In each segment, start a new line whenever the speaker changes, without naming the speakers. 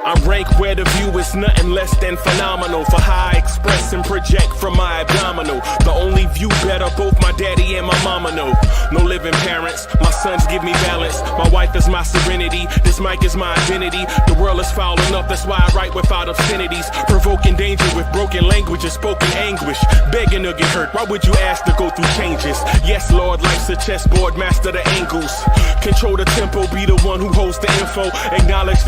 I rank where the view is nothing less than phenomenal. For how I express and project from my abdominal. The only view better, both my daddy and my mama know. No living parents, my sons give me balance. My wife is my serenity, this mic is my identity. The world is foul enough, that's why I write without obscenities. Provoking danger with broken language and spoken anguish. Begging to get hurt, why would you ask to go through changes? Yes, Lord, life's a chessboard, master the angles. Control the tempo, be the one who holds the info. Acknowledge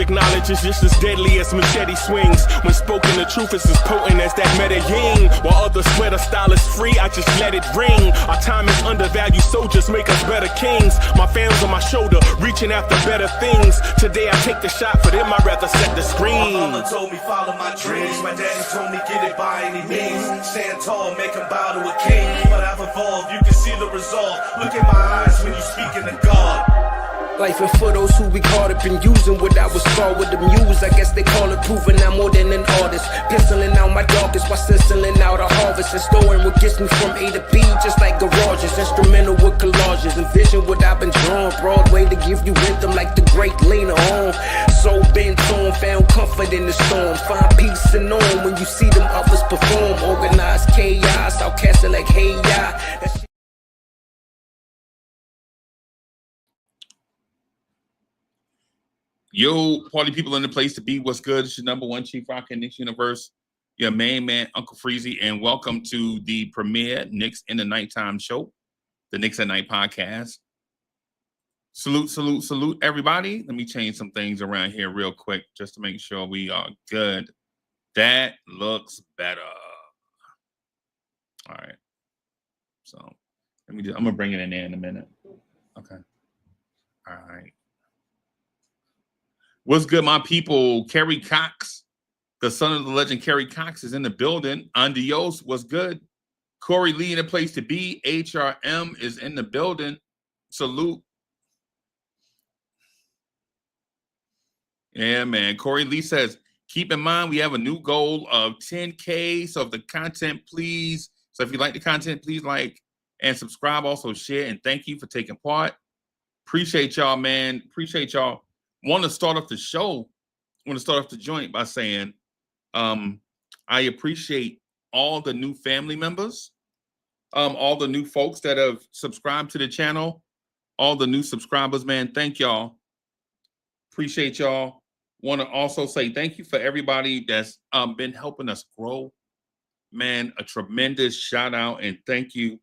is just as deadly as machete swings. When spoken, the truth is as potent as that Medellin. While others swear the style is free, I just let it ring. Our time is undervalued, soldiers make us better kings. My fans on my shoulder, reaching after better things. Today I take the shot, for them I'd rather set the screen.
My mama told me follow my dreams. My daddy told me get it by any means. Stand tall, make him bow to a king. But I've evolved, you can see the resolve. Look in my eyes when you speaking to God.
Life and for those who we caught up in using what I was called with the muse. I guess they call it proving I'm more than an artist. Penciling out my darkest while stenciling out a harvest. And storing what gets me from A to B, just like garages. Instrumental with collages. Envision what I've been drawn. Broadway to give you rhythm like the great Lena on. So bent on, found comfort in the storm. Find peace and on when you see them others perform. Organized chaos, outcasted like hey ya.
Yo, party people in the place to be. What's good? It's your number one chief rock in Knicks universe, your main man, Uncle Freezy, and welcome to the premiere Knicks in the Nighttime show, the Knicks at Night podcast. Salute, everybody. Let me change some things around here real quick just to make sure we are good. That looks better. All right. So I'm gonna bring it in there in a minute. Okay. All right. What's good, my people? Kerry Cox, the son of the legend Kerry Cox, is in the building. Andios, what's good? Corey Lee in the place to be. HRM is in the building. Salute. Yeah, man. Corey Lee says, keep in mind, we have a new goal of 10K. So if the content, please. So if you like the content, please like and subscribe. Also share. And thank you for taking part. Appreciate y'all, man. Appreciate y'all. Want to start off the show, want to start off the joint by saying I appreciate all the new family members, all the new folks that have subscribed to the channel, all the new subscribers, man. Thank y'all. Appreciate y'all. Want to also say thank you for everybody that's been helping us grow. Man, a tremendous shout out and thank you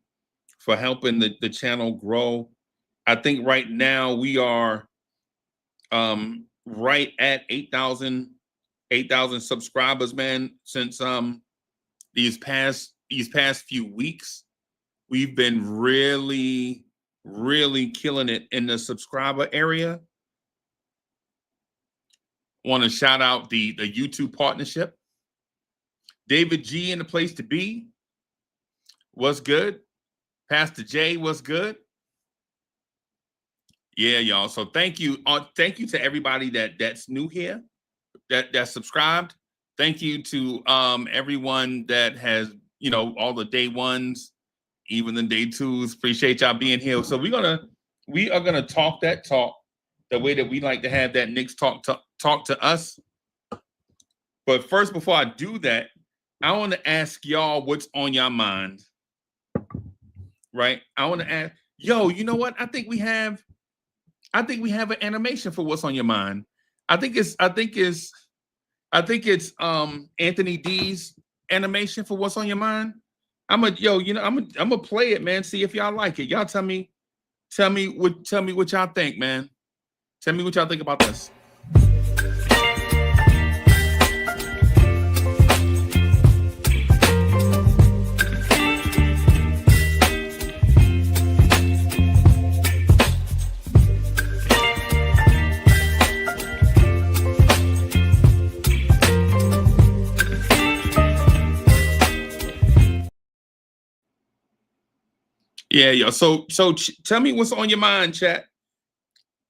for helping the channel grow. I think right now we are right at 8,000 subscribers, man. Since these past few weeks, we've been really killing it in the subscriber area. Want to shout out the YouTube partnership. David G in the place to be. What's good? Pastor J, what's good? Yeah, y'all. So thank you to everybody that's new here, that subscribed. Thank you to everyone that has, all the day ones, even the day twos. Appreciate y'all being here. So we are gonna talk that talk the way that we like to have that Knicks talk to us. But first, before I do that, I want to ask y'all what's on your mind. Right? I want to ask, you know what? I think we have an animation for what's on your mind. I think it's Anthony D's animation for what's on your mind. I'm gonna play it, man. See if y'all like it. Y'all tell me what y'all think, man. Tell me what y'all think about this. Yeah, yo. So tell me what's on your mind, chat.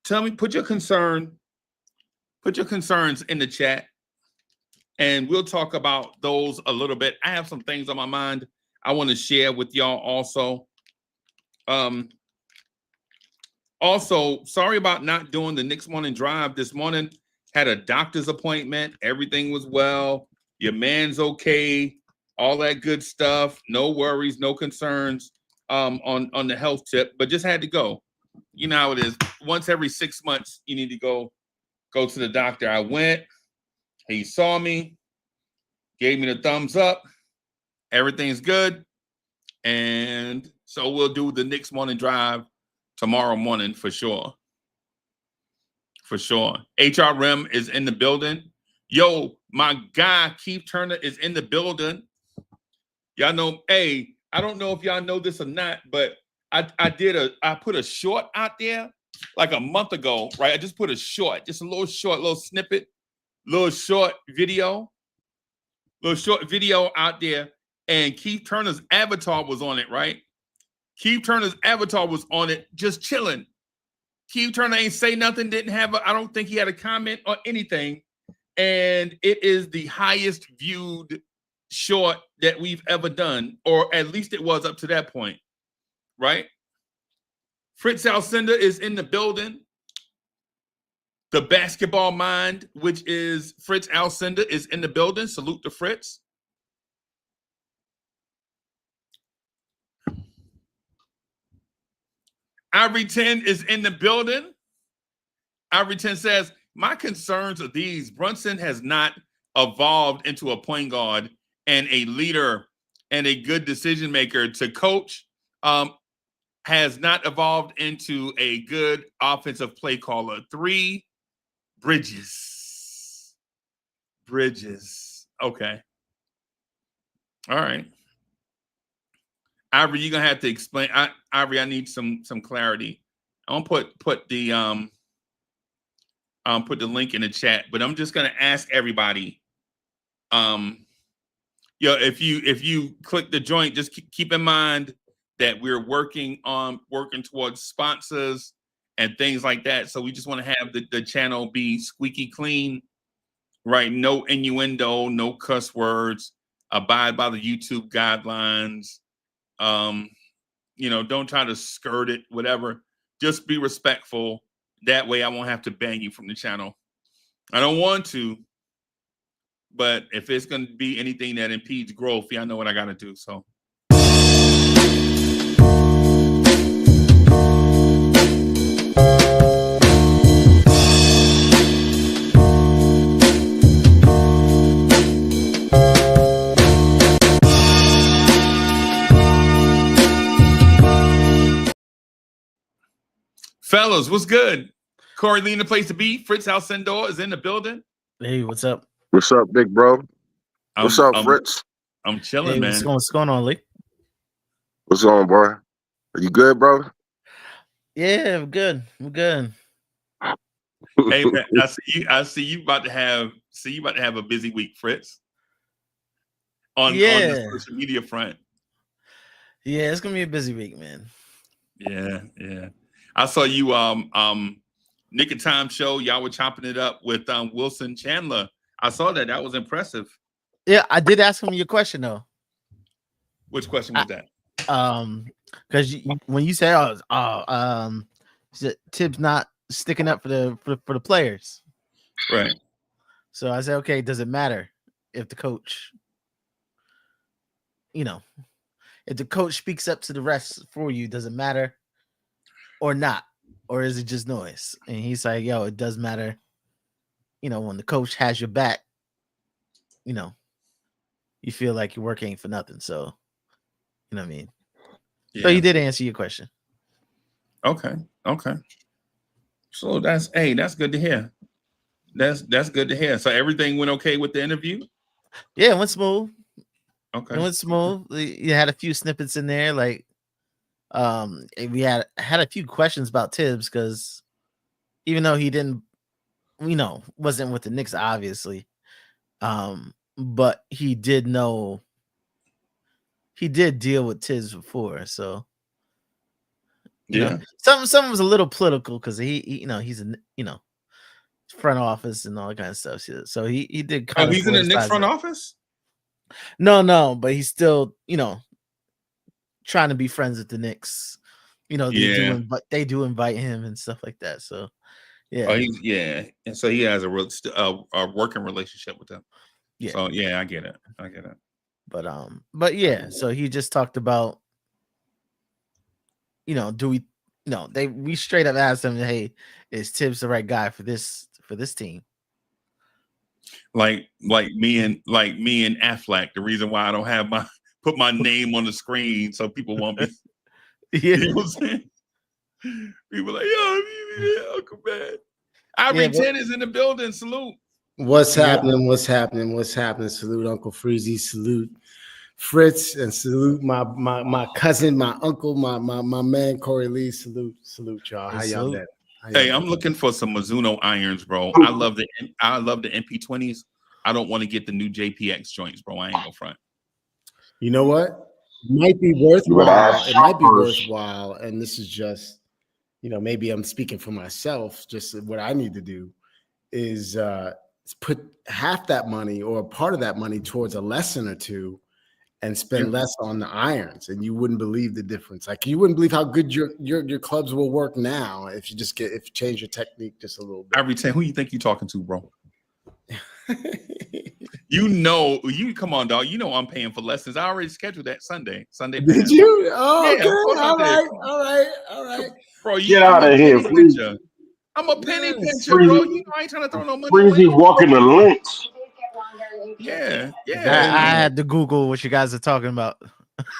Tell me, put your concerns in the chat, and we'll talk about those a little bit. I have some things on my mind I want to share with y'all also. Also, sorry about not doing the Knicks morning drive this morning. Had a doctor's appointment. Everything was well. Your man's okay. All that good stuff. No worries, no concerns on the health tip, but just had to go. You know how it is. Once every 6 months, you need to go to the doctor. I went. He saw me, gave me the thumbs up. Everything's good. And so we'll do the Knicks morning drive tomorrow morning for sure. For sure. HRM is in the building. Yo, my guy Keith Turner is in the building. Y'all know, hey, I don't know if y'all know this or not, but I put a short out there like a month ago, right? I just put a short, just a little short, little snippet, little short video out there, and Keith Turner's avatar was on it, right? Keith Turner's avatar was on it, just chilling. Keith Turner ain't say nothing, I don't think he had a comment or anything. And it is the highest viewed short that we've ever done, or at least it was up to that point, right? Fritz Alcindor is in the building. The basketball mind, which is Fritz Alcindor, is in the building. Salute to Fritz. Ivory 10 is in the building. Ivory 10 says, my concerns are these. Brunson has not evolved into a point guard and a leader and a good decision maker to coach. Has not evolved into a good offensive play caller. 3, Bridges. Okay. All right. Ivory, you're gonna have to explain. Ivory, I need some clarity. I'm gonna put the link in the chat, but I'm just gonna ask everybody. If you click the joint, just keep in mind that we're working towards sponsors and things like that. So we just want to have the channel be squeaky clean, right? No innuendo, no cuss words. Abide by the YouTube guidelines. Don't try to skirt it, whatever. Just be respectful. That way I won't have to ban you from the channel. I don't want to, but if it's going to be anything that impedes growth, I know what I got to do. So. Fellas, what's good? Corey Lee in the place to be. Fritz Alcindor is in the building.
Hey, what's up?
What's up, big bro? What's up, Fritz?
I'm chilling, man.
What's going on, Lee?
What's on, boy? Are you good, bro?
Yeah, I'm good.
Hey, man, I see you about to have a busy week, Fritz. On the social media front.
Yeah, it's gonna be a busy week, man.
Yeah. I saw you Nick and Time show. Y'all were chopping it up with Wilson Chandler. I saw that. That was impressive.
Yeah, I did ask him your question though.
Which question was that?
Because when you say, Tibbs not sticking up for the players,
right?
So I said, okay, does it matter if the coach, if the coach speaks up to the rest for you? Does it matter or not, or is it just noise? And he's like, yo, it does matter. When the coach has your back, you feel like your work ain't for nothing. So, you know what I mean? Yeah. So you did answer your question.
Okay. So that's good to hear. That's good to hear. So everything went okay with the interview?
Yeah, it went smooth.
Okay.
It went smooth. You had a few snippets in there, like we had a few questions about Tibbs because even though he didn't, wasn't with the Knicks, obviously. But he did deal with Tibbs before, so some was a little political because he's in front office and all that kind of stuff. So he did kind of.
He's in the Knicks front office?
No, but he's still trying to be friends with the Knicks.
Yeah.
They do invite him and stuff like that. So yeah,
And so he has a working relationship with them.
yeah.
So yeah, I get it.
But yeah. So he just talked about, do we? No, we straight up asked him, hey, is Tibbs the right guy for this team?
Like me and Affleck. The reason why I don't have put my name on the screen so people won't be.
Yeah.
You know what I'm saying? People like, yo, Uncle Man. Ivory 10 is in the building. Salute.
What's happening? What's happening? What's happening? Salute Uncle Freezy. Salute Fritz, and salute my cousin, my uncle, my man Corey Lee. Salute y'all. How y'all been?
Hey, I'm looking for some Mizuno irons, bro. I love the MP20s. I don't want to get the new JPX joints, bro. I ain't gonna front.
You know what? It might be worthwhile. It might be worthwhile, and this is just, maybe I'm speaking for myself. Just what I need to do is put half that money or part of that money towards a lesson or two, and spend less on the irons, and you wouldn't believe the difference. Like, you wouldn't believe how good your clubs will work now if you change your technique just a little bit.
Ivory 10, who you think you're talking to, bro? Come on, dog. I'm paying for lessons. I already scheduled that Sunday.
Did you? Oh,
yeah,
okay. All right.
Bro,
Get out of here, please.
I'm a penny pincher, bro. I ain't trying to throw no money.
Freezy walking the links.
Yeah.
I had to Google what you guys are talking about.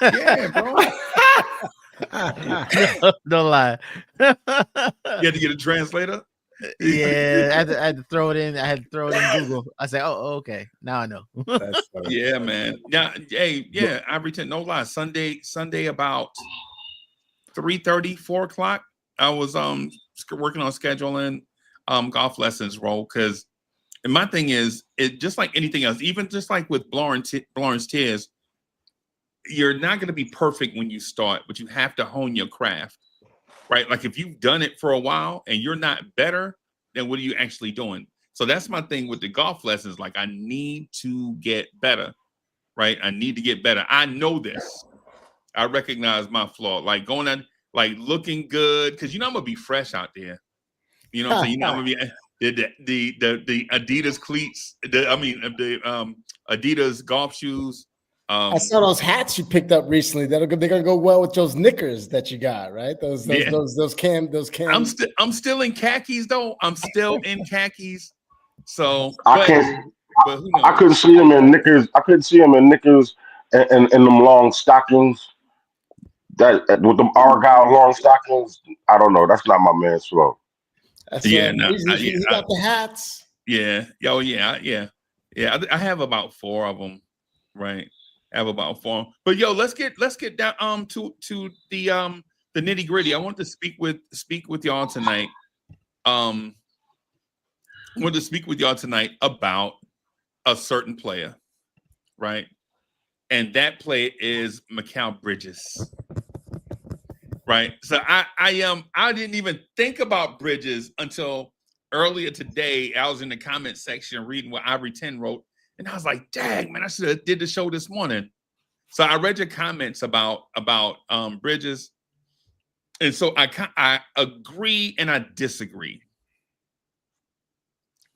Yeah, bro.
Don't lie.
You had to get a translator.
Yeah, I had to throw it in. I had to throw it in Google. I said, "Oh, okay, now I know."
Yeah, man. Yeah, hey, yeah. I pretend, no lie. Sunday about 3:30, 4 o'clock. I was working on scheduling golf lessons, bro. And my thing is, it just like anything else, even just like with Lawrence Tears, you're not going to be perfect when you start, but you have to hone your craft, right? Like, if you've done it for a while and you're not better, then what are you actually doing? So that's my thing with the golf lessons. Like, I need to get better, right? I need to get better. I know this. I recognize my flaw. Like, going on, like, looking good, because I'm gonna be fresh out there. You know what I'm saying? I'm gonna be the Adidas cleats. The Adidas golf shoes.
I saw those hats you picked up recently. They're gonna go well with those knickers that you got, right? Those cam.
I'm still in khakis though. I'm still in khakis. So
I couldn't see him in knickers. I couldn't see him in knickers and them long stockings. That with them Argyle long stockings. I don't know. That's not my man's flow.
He got the hats.
Yeah. Oh yeah. I have about 4 of them, right? I have about 4. But let's get down to the nitty gritty. I want to speak with y'all tonight. I want to speak with y'all tonight about a certain player, right? And that player is Mikal Bridges. Right. So I didn't even think about Bridges until earlier today. I was in the comment section reading what Ivory 10 wrote, and I was like, dang, man, I should have did the show this morning. So I read your comments about Bridges. And so I agree and I disagree.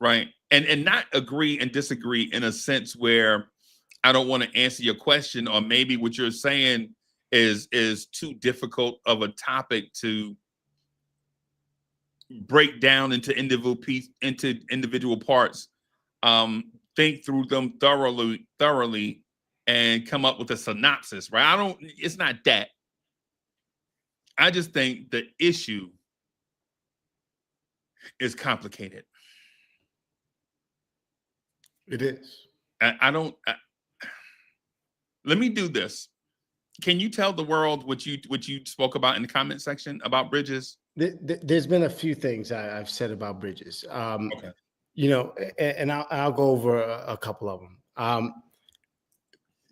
Right. And not agree and disagree in a sense where I don't want to answer your question, or maybe what you're saying is too difficult of a topic to break down into individual parts, think through them thoroughly and come up with a synopsis, right? It's not that. I just think the issue is complicated.
It is.
Let me do this. Can you tell the world what you spoke about in the comment section about Bridges?
There's been a few things I've said about Bridges.
Okay.
And I'll go over a couple of them.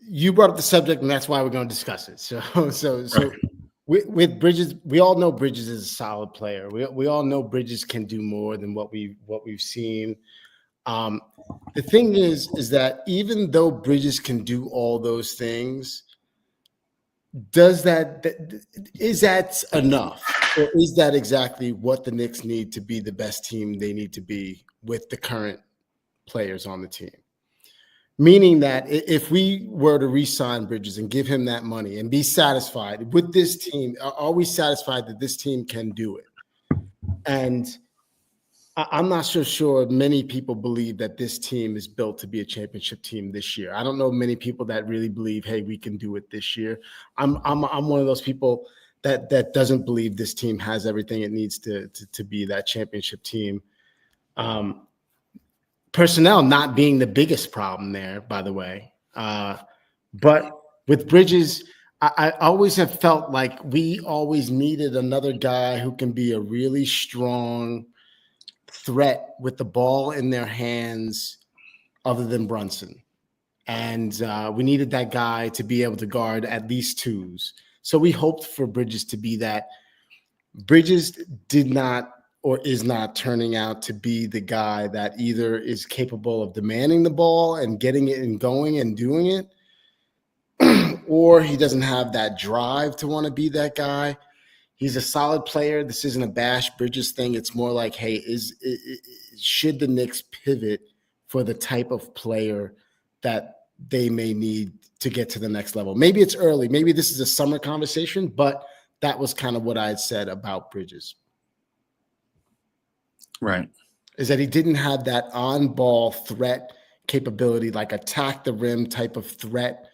You brought up the subject, and that's why we're going to discuss it. So
Right.
with Bridges, we all know Bridges is a solid player. We all know Bridges can do more than what we've seen. The thing is that even though Bridges can do all those things, is that enough, or is that exactly what the Knicks need to be the best team they need to be with the current players on the team? Meaning that if we were to re-sign Bridges and give him that money and be satisfied with this team, are we satisfied that this team can do it? And I'm not so sure many people believe that this team is built to be a championship team this year. I don't know many people that really believe, hey, we can do it this year. I'm one of those people that doesn't believe this team has everything it needs to be that championship team. Personnel not being the biggest problem there, by the way. But with Bridges, I always have felt like we always needed another guy who can be a really strong threat with the ball in their hands other than Brunson. And we needed that guy to be able to guard at least twos. So we hoped for Bridges to be that. Bridges did not or is not turning out to be the guy that either is capable of demanding the ball and getting it and going and doing it, or he doesn't have that drive to want to be that guy. He's a solid player. This isn't a bash Bridges thing. It's more like, hey, should the Knicks pivot for the type of player that they may need to get to the next level? Maybe it's early. Maybe this is a summer conversation, but that was kind of what I had said about Bridges.
Right.
Is that he didn't have that on-ball threat capability, like attack the rim type of threat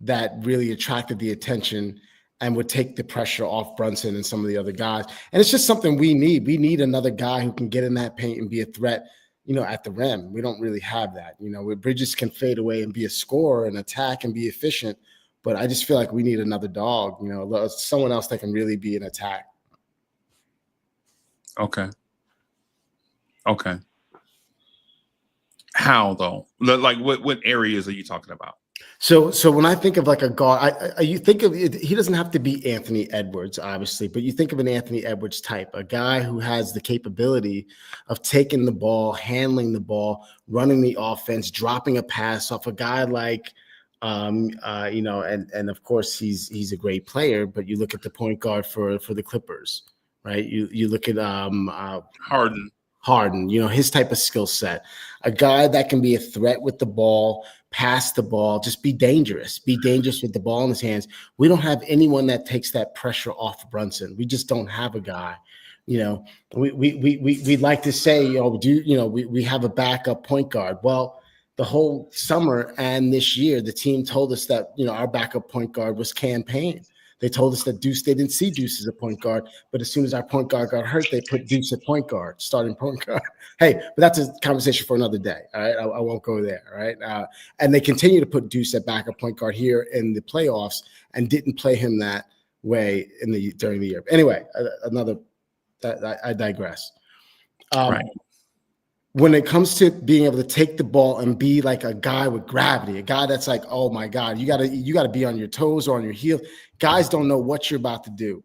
that really attracted the attention and would take the pressure off Brunson and some of the other guys. And it's just something we need. We need another guy who can get in that paint and be a threat, at the rim. We don't really have that. Where Bridges can fade away and be a scorer and attack and be efficient. But I just feel like we need another dog, someone else that can really be an attack.
Okay. How though? Like what areas are you talking about?
So when I think of like a guard, you think of it, he doesn't have to be Anthony Edwards, obviously, but you think of an Anthony Edwards type, a guy who has the capability of taking the ball, handling the ball, running the offense, dropping a pass off a guy like, and of course he's a great player, but you look at the point guard for the Clippers, right? You look at Harden, his type of skill set, a guy that can be a threat with the ball, pass the ball, just be dangerous with the ball in his hands. We don't have anyone that takes that pressure off Brunson. We just don't have a guy. We'd like to say, we have a backup point guard. Well, the whole summer and this year, the team told us that, our backup point guard was Cam Payne. They told us that they didn't see Deuce as a point guard, but as soon as our point guard got hurt, they put Deuce at point guard, starting point guard. Hey, but that's a conversation for another day. All right, I won't go there. All right, and they continue to put Deuce at backup point guard here in the playoffs, and didn't play him that way during the year. Anyway, I digress.
Right.
When it comes to being able to take the ball and be like a guy with gravity, a guy that's like, oh my God, you gotta be on your toes or on your heels. Guys don't know what you're about to do.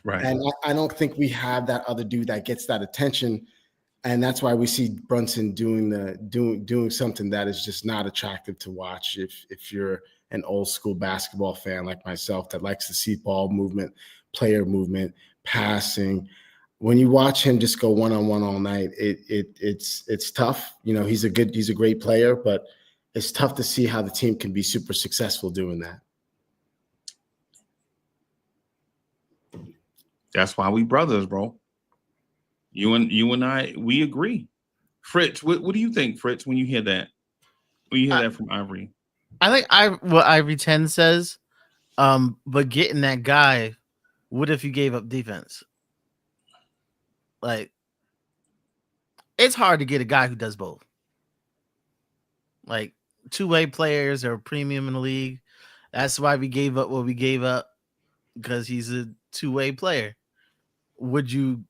Right.
And I don't think we have that other dude that gets that attention. And that's why we see Brunson doing something that is just not attractive to watch if you're an old school basketball fan like myself that likes to see ball movement, player movement, passing. When you watch him just go one-on-one all night, it's tough. He's a great player, but it's tough to see how the team can be super successful doing that.
That's why we brothers, bro. You and I, we agree. Fritz, what do you think, Fritz, when you hear that? When you hear that from Ivory?
I think what Ivory 10 says, but getting that guy, what if you gave up defense? Like, it's hard to get a guy who does both. Like, two-way players are premium in the league. That's why we gave up what we gave up, because he's a two-way player. Would you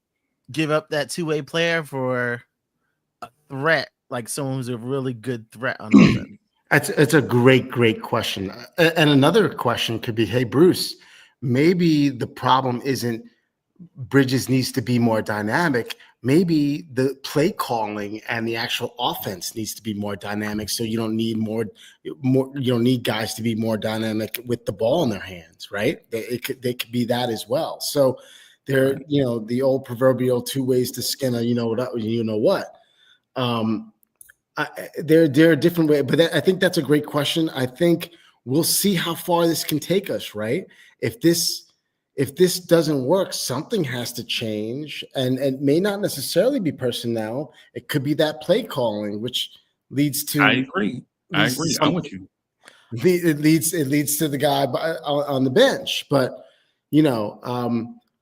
give up that two-way player for a threat, like someone who's a really good threat on offense?
It's a great question. And another question could be, hey, Bruce, maybe the problem isn't Bridges needs to be more dynamic, maybe the play calling and the actual offense needs to be more dynamic. So you don't need more. You don't need guys to be more dynamic with the ball in their hands, right? They could be that as well. So they're the old proverbial two ways to skin a what. There are different ways, but I think that's a great question. I think we'll see how far this can take us, right? If this doesn't work, something has to change, and it may not necessarily be personnel. It could be that play calling, which leads to.
I agree. I'm with you.
It leads to the guy on the bench, but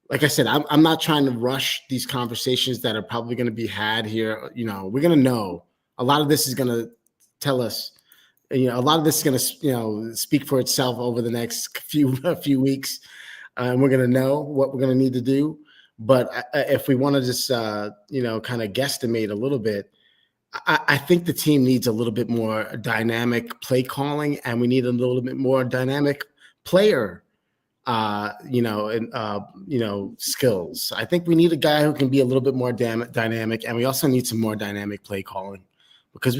like I said, I'm not trying to rush these conversations that are probably going to be had here. We're going to know. A lot of this is going to tell us, a lot of this is going to, speak for itself over the next few weeks. And we're going to know what we're going to need to do. But if we want to just, kind of guesstimate a little bit, I think the team needs a little bit more dynamic play calling, and we need a little bit more dynamic player, skills. I think we need a guy who can be a little bit more dynamic, and we also need some more dynamic play calling, because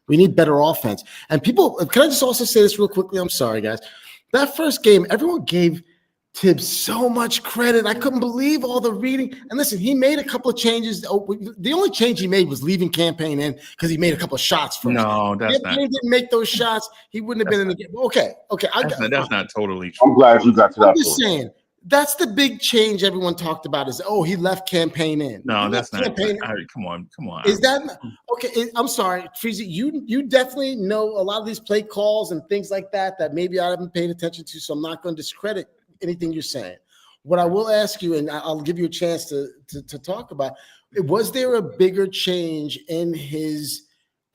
we need better offense. And people, can I just also say this real quickly? I'm sorry, guys. That first game, everyone gave Tibbs so much credit. I couldn't believe all the reading. And listen, he made a couple of changes. The only change he made was leaving Campaign in because he made a couple of shots first.
No, that's not.
If he didn't make those shots, he wouldn't have been in the game. Okay.
That's not totally true.
I'm glad you got to that
I'm just saying, that's the big change everyone talked about is, he left Campaign in.
No, that's not. Come on.
Is that okay? I'm sorry, Freezy. You definitely know a lot of these play calls and things like that maybe I haven't paid attention to, so I'm not going to discredit anything you're saying. What I will ask you, and I'll give you a chance to talk about, was there a bigger change in his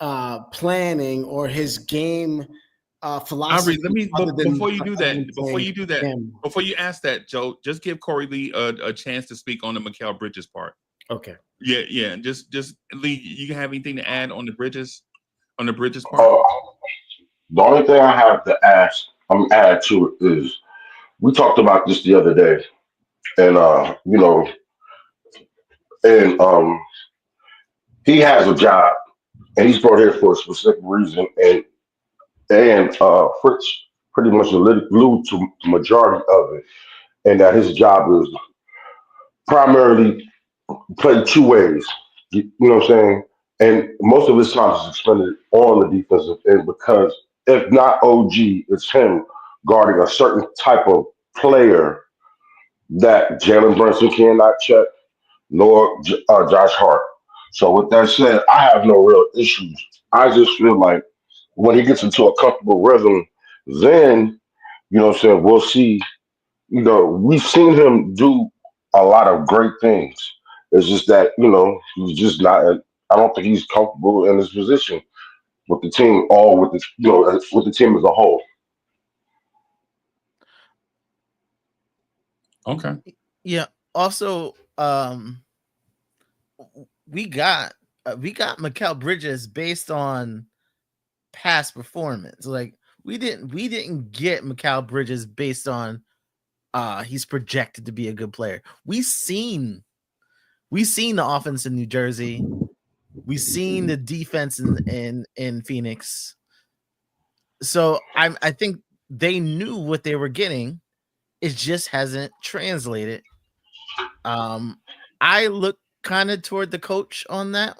planning or his game philosophy?
Before you ask that, Joe, just give Corey Lee a chance to speak on the Mikal Bridges part.
Okay.
Yeah. Just Lee, you have anything to add on the Bridges part?
The only thing I have to add to it is, we talked about this the other day, and he has a job, and he's brought here for a specific reason, and Fritz pretty much alluded to the majority of it, and that his job is primarily played two ways. You know what I'm saying? And most of his time is expended on the defensive end, because if not OG, it's him guarding a certain type of player that Jalen Brunson cannot check, nor Josh Hart. So with that said, I have no real issues. I just feel like when he gets into a comfortable rhythm, then, we'll see. We've seen him do a lot of great things. It's just that, he's just not, I don't think he's comfortable in his position with the team, with the team as a whole.
Okay.
Yeah. Also, we got Mikal Bridges based on past performance. Like we didn't get Mikal Bridges based on he's projected to be a good player. We seen the offense in New Jersey. We seen the defense in Phoenix. So I think they knew what they were getting. It just hasn't translated. I look kind of toward the coach on that,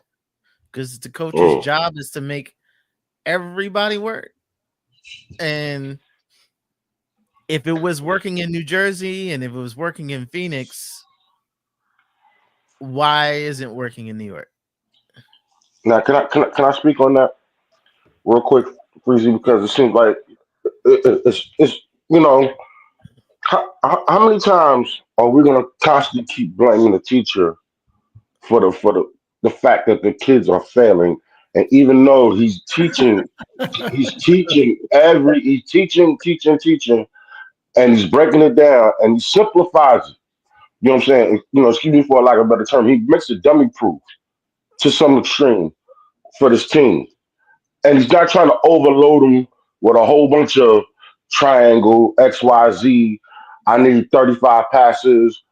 because the coach's job is to make everybody work. And if it was working in New Jersey and if it was working in Phoenix, why isn't it working in New York?
Now, can I speak on that real quick, Freezy? Because it seems like it's how many times are we going to constantly keep blaming the teacher for the fact that the kids are failing? And even though he's teaching, teaching, and he's breaking it down and he simplifies it. You know what I'm saying? Excuse me for lack of a better term. He makes it dummy proof to some extreme for this team. And he's not trying to overload them with a whole bunch of triangle, XYZ. I need 35 passes.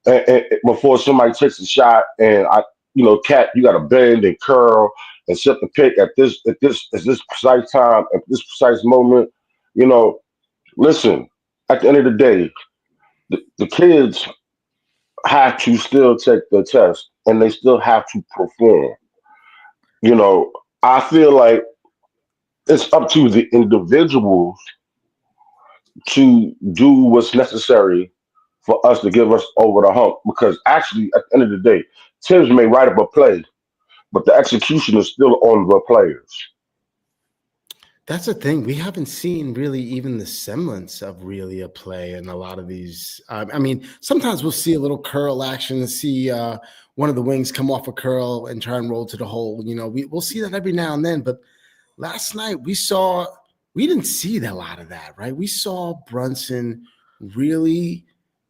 and before somebody takes a shot, and Cat, you got to bend and curl and set the pick at this precise time, at this precise moment. You know, listen. At the end of the day, the kids have to still take the test, and they still have to perform. I feel like it's up to the individuals to do what's necessary for us to give us over the hump. Because actually, at the end of the day, Tibbs may write up a play, but the execution is still on the players.
That's the thing. We haven't seen really even the semblance of really a play in a lot of these. I mean, sometimes we'll see a little curl action and see one of the wings come off a curl and try and roll to the hole. We'll see that every now and then. But last night we didn't see a lot of that, right? We saw Brunson really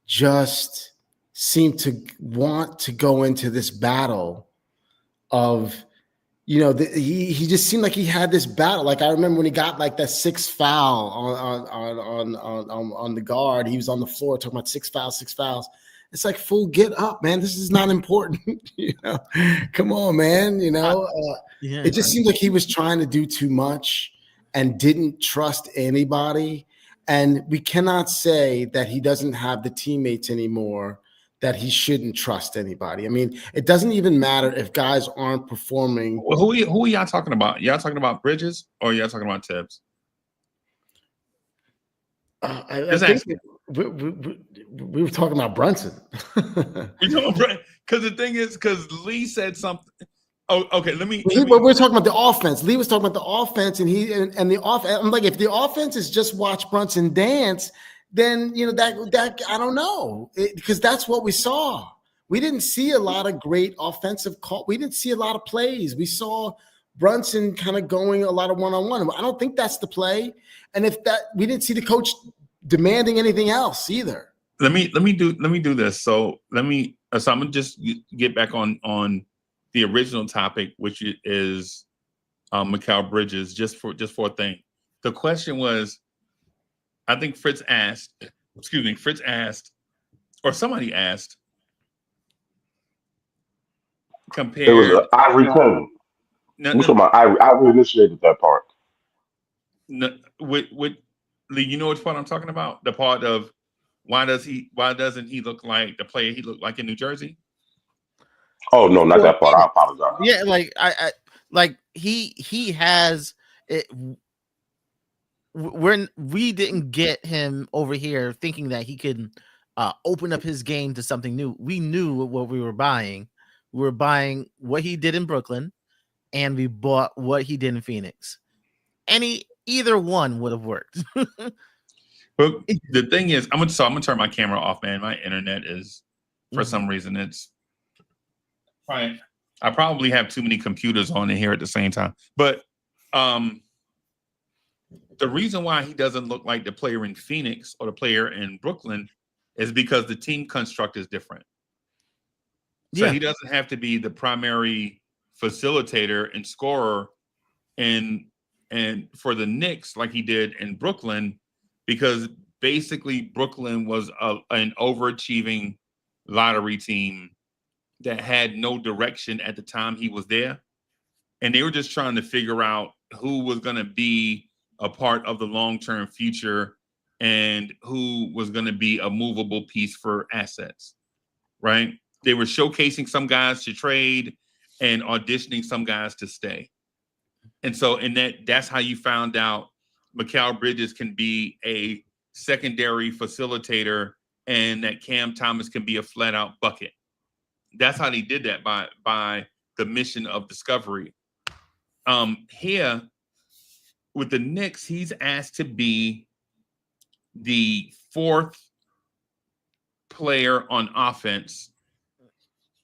just seem to want to go into this battle of he just seemed like he had this battle. Like I remember when he got like that sixth foul on the guard, he was on the floor talking about six fouls. It's like, fool, get up, man. This is not important. Come on, man. It just seemed like he was trying to do too much and didn't trust anybody. And we cannot say that he doesn't have the teammates anymore, that he shouldn't trust anybody. I mean, it doesn't even matter if guys aren't performing.
Well, who are y'all talking about? Y'all talking about Bridges or y'all talking about Tibbs?
I think we were talking about Brunson.
Because the thing is, because Lee said something. Oh, okay.
We're talking about the offense. Lee was talking about the offense, and the offense. I'm like, if the offense is just watch Brunson dance, then that I don't know, because that's what we saw. We didn't see a lot of great offensive call. We didn't see a lot of plays. We saw Brunson kind of going a lot of one-on-one. I don't think that's the play. And we didn't see the coach demanding anything else either.
Let me do this. So I'm gonna just get back on the original topic, which is Mikal Bridges, just for a thing. The question was, I think Fritz asked, or somebody asked, compared.
It was Ivory Coleman. We're talking about Ivory initiated that part.
With Lee, you know which part I'm talking about? The part of why doesn't he look like the player he looked like in New Jersey?
Oh no, not that part. I apologize.
Yeah, like he has it. We didn't get him over here thinking that he could open up his game to something new. We knew what we were buying. We were buying what he did in Brooklyn, and we bought what he did in Phoenix. Either one would have worked.
But the thing is, I'm gonna turn my camera off, man. My internet is, for some reason, it's fine. I probably have too many computers on in here at the same time. But the reason why he doesn't look like the player in Phoenix or the player in Brooklyn is because the team construct is different. So he doesn't have to be the primary facilitator and scorer and for the Knicks like he did in Brooklyn, because basically Brooklyn was an overachieving lottery team that had no direction at the time he was there. And they were just trying to figure out who was going to be a part of the long-term future and who was going to be a movable piece for assets, right? They were showcasing some guys to trade and auditioning some guys to stay. And so that's how you found out Mikal Bridges can be a secondary facilitator and that Cam Thomas can be a flat-out bucket. That's how they did that, by the mission of discovery. Here with the Knicks, he's asked to be the fourth player on offense,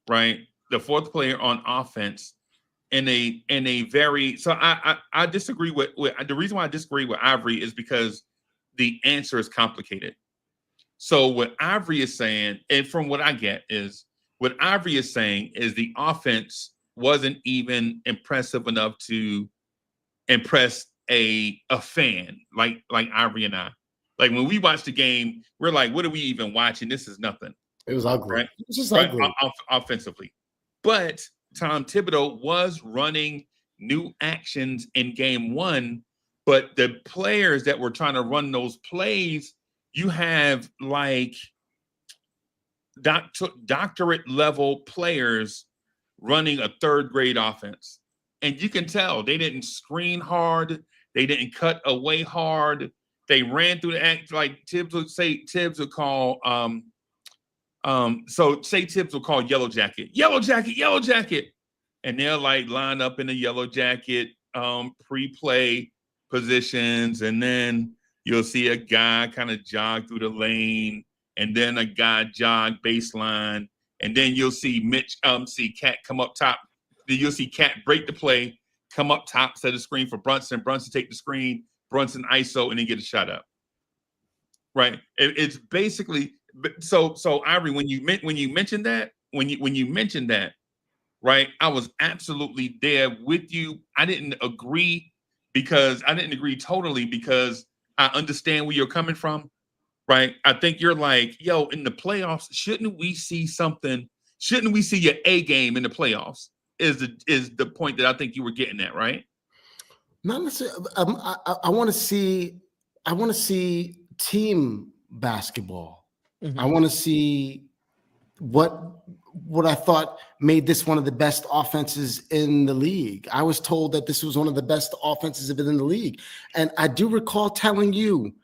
right? The fourth player on offense in a very, so I disagree with the reason why I disagree with Ivory is because the answer is complicated. So what Ivory is saying, and from what I get, is what Ivory is saying is the offense wasn't even impressive enough to impress a fan like Ivory and I. Like when we watch the game, we're like, what are we even watching? This is nothing.
It was ugly.
Right?
It was just
Right?
ugly.
Offensively. But Tom Thibodeau was running new actions in game one, but the players that were trying to run those plays, you have like doctorate level players running a third grade offense. And you can tell they didn't screen hard. They didn't cut away hard. They ran through the act like Tibbs would say. Tibbs would call so say Tibbs will call yellow jacket, and they'll like line up in the yellow jacket pre-play positions, and then you'll see a guy kind of jog through the lane, and then a guy jog baseline, and then you'll see Cat come up top. Then you'll see Cat break the play, come up top, set a screen for Brunson. Brunson take the screen, Brunson ISO, and then get a shot up. Right? It's basically so Ivory, when you mentioned that, right, I was absolutely there with you. I didn't agree totally because I understand where you're coming from, right? I think you're like, yo, in the playoffs, shouldn't we see something? Shouldn't we see your A game in the playoffs? Is the point that I think you were getting at, right?
Not necessarily. I want to see team basketball.
Mm-hmm.
I want to see what I thought made this one of the best offenses in the league. I was told that this was one of the best offenses in the league. And I do recall telling you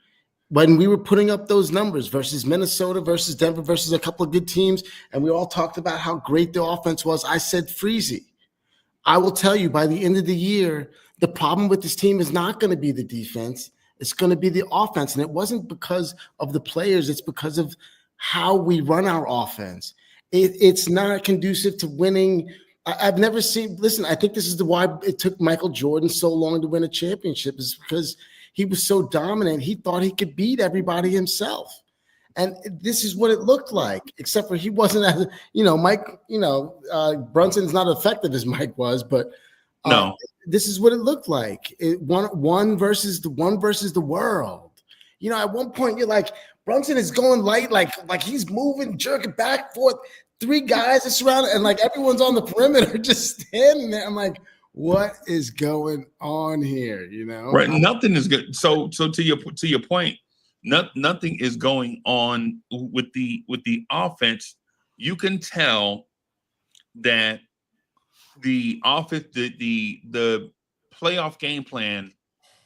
when we were putting up those numbers versus Minnesota, versus Denver, versus a couple of good teams, and we all talked about how great the offense was, I said Freezy. I will tell you, by the end of the year, the problem with this team is not going to be the defense. It's going to be the offense. And it wasn't because of the players. It's because of how we run our offense. It's not conducive to winning. I've never seen, listen, I think this is why it took Michael Jordan so long to win a championship, is because he was so dominant. He thought he could beat everybody himself. And this is what it looked like, except for he wasn't as, Mike, Brunson's not effective as Mike was, but
no,
this is what it looked like. One versus the world. At one point you're like, Brunson is going light, like he's moving, jerking back, forth. 3 guys are surrounded, and like everyone's on the perimeter just standing there. I'm like, what is going on here?
Right? Nothing is good. So to your point, nothing is going on with the offense. You can tell that the offense, the playoff game plan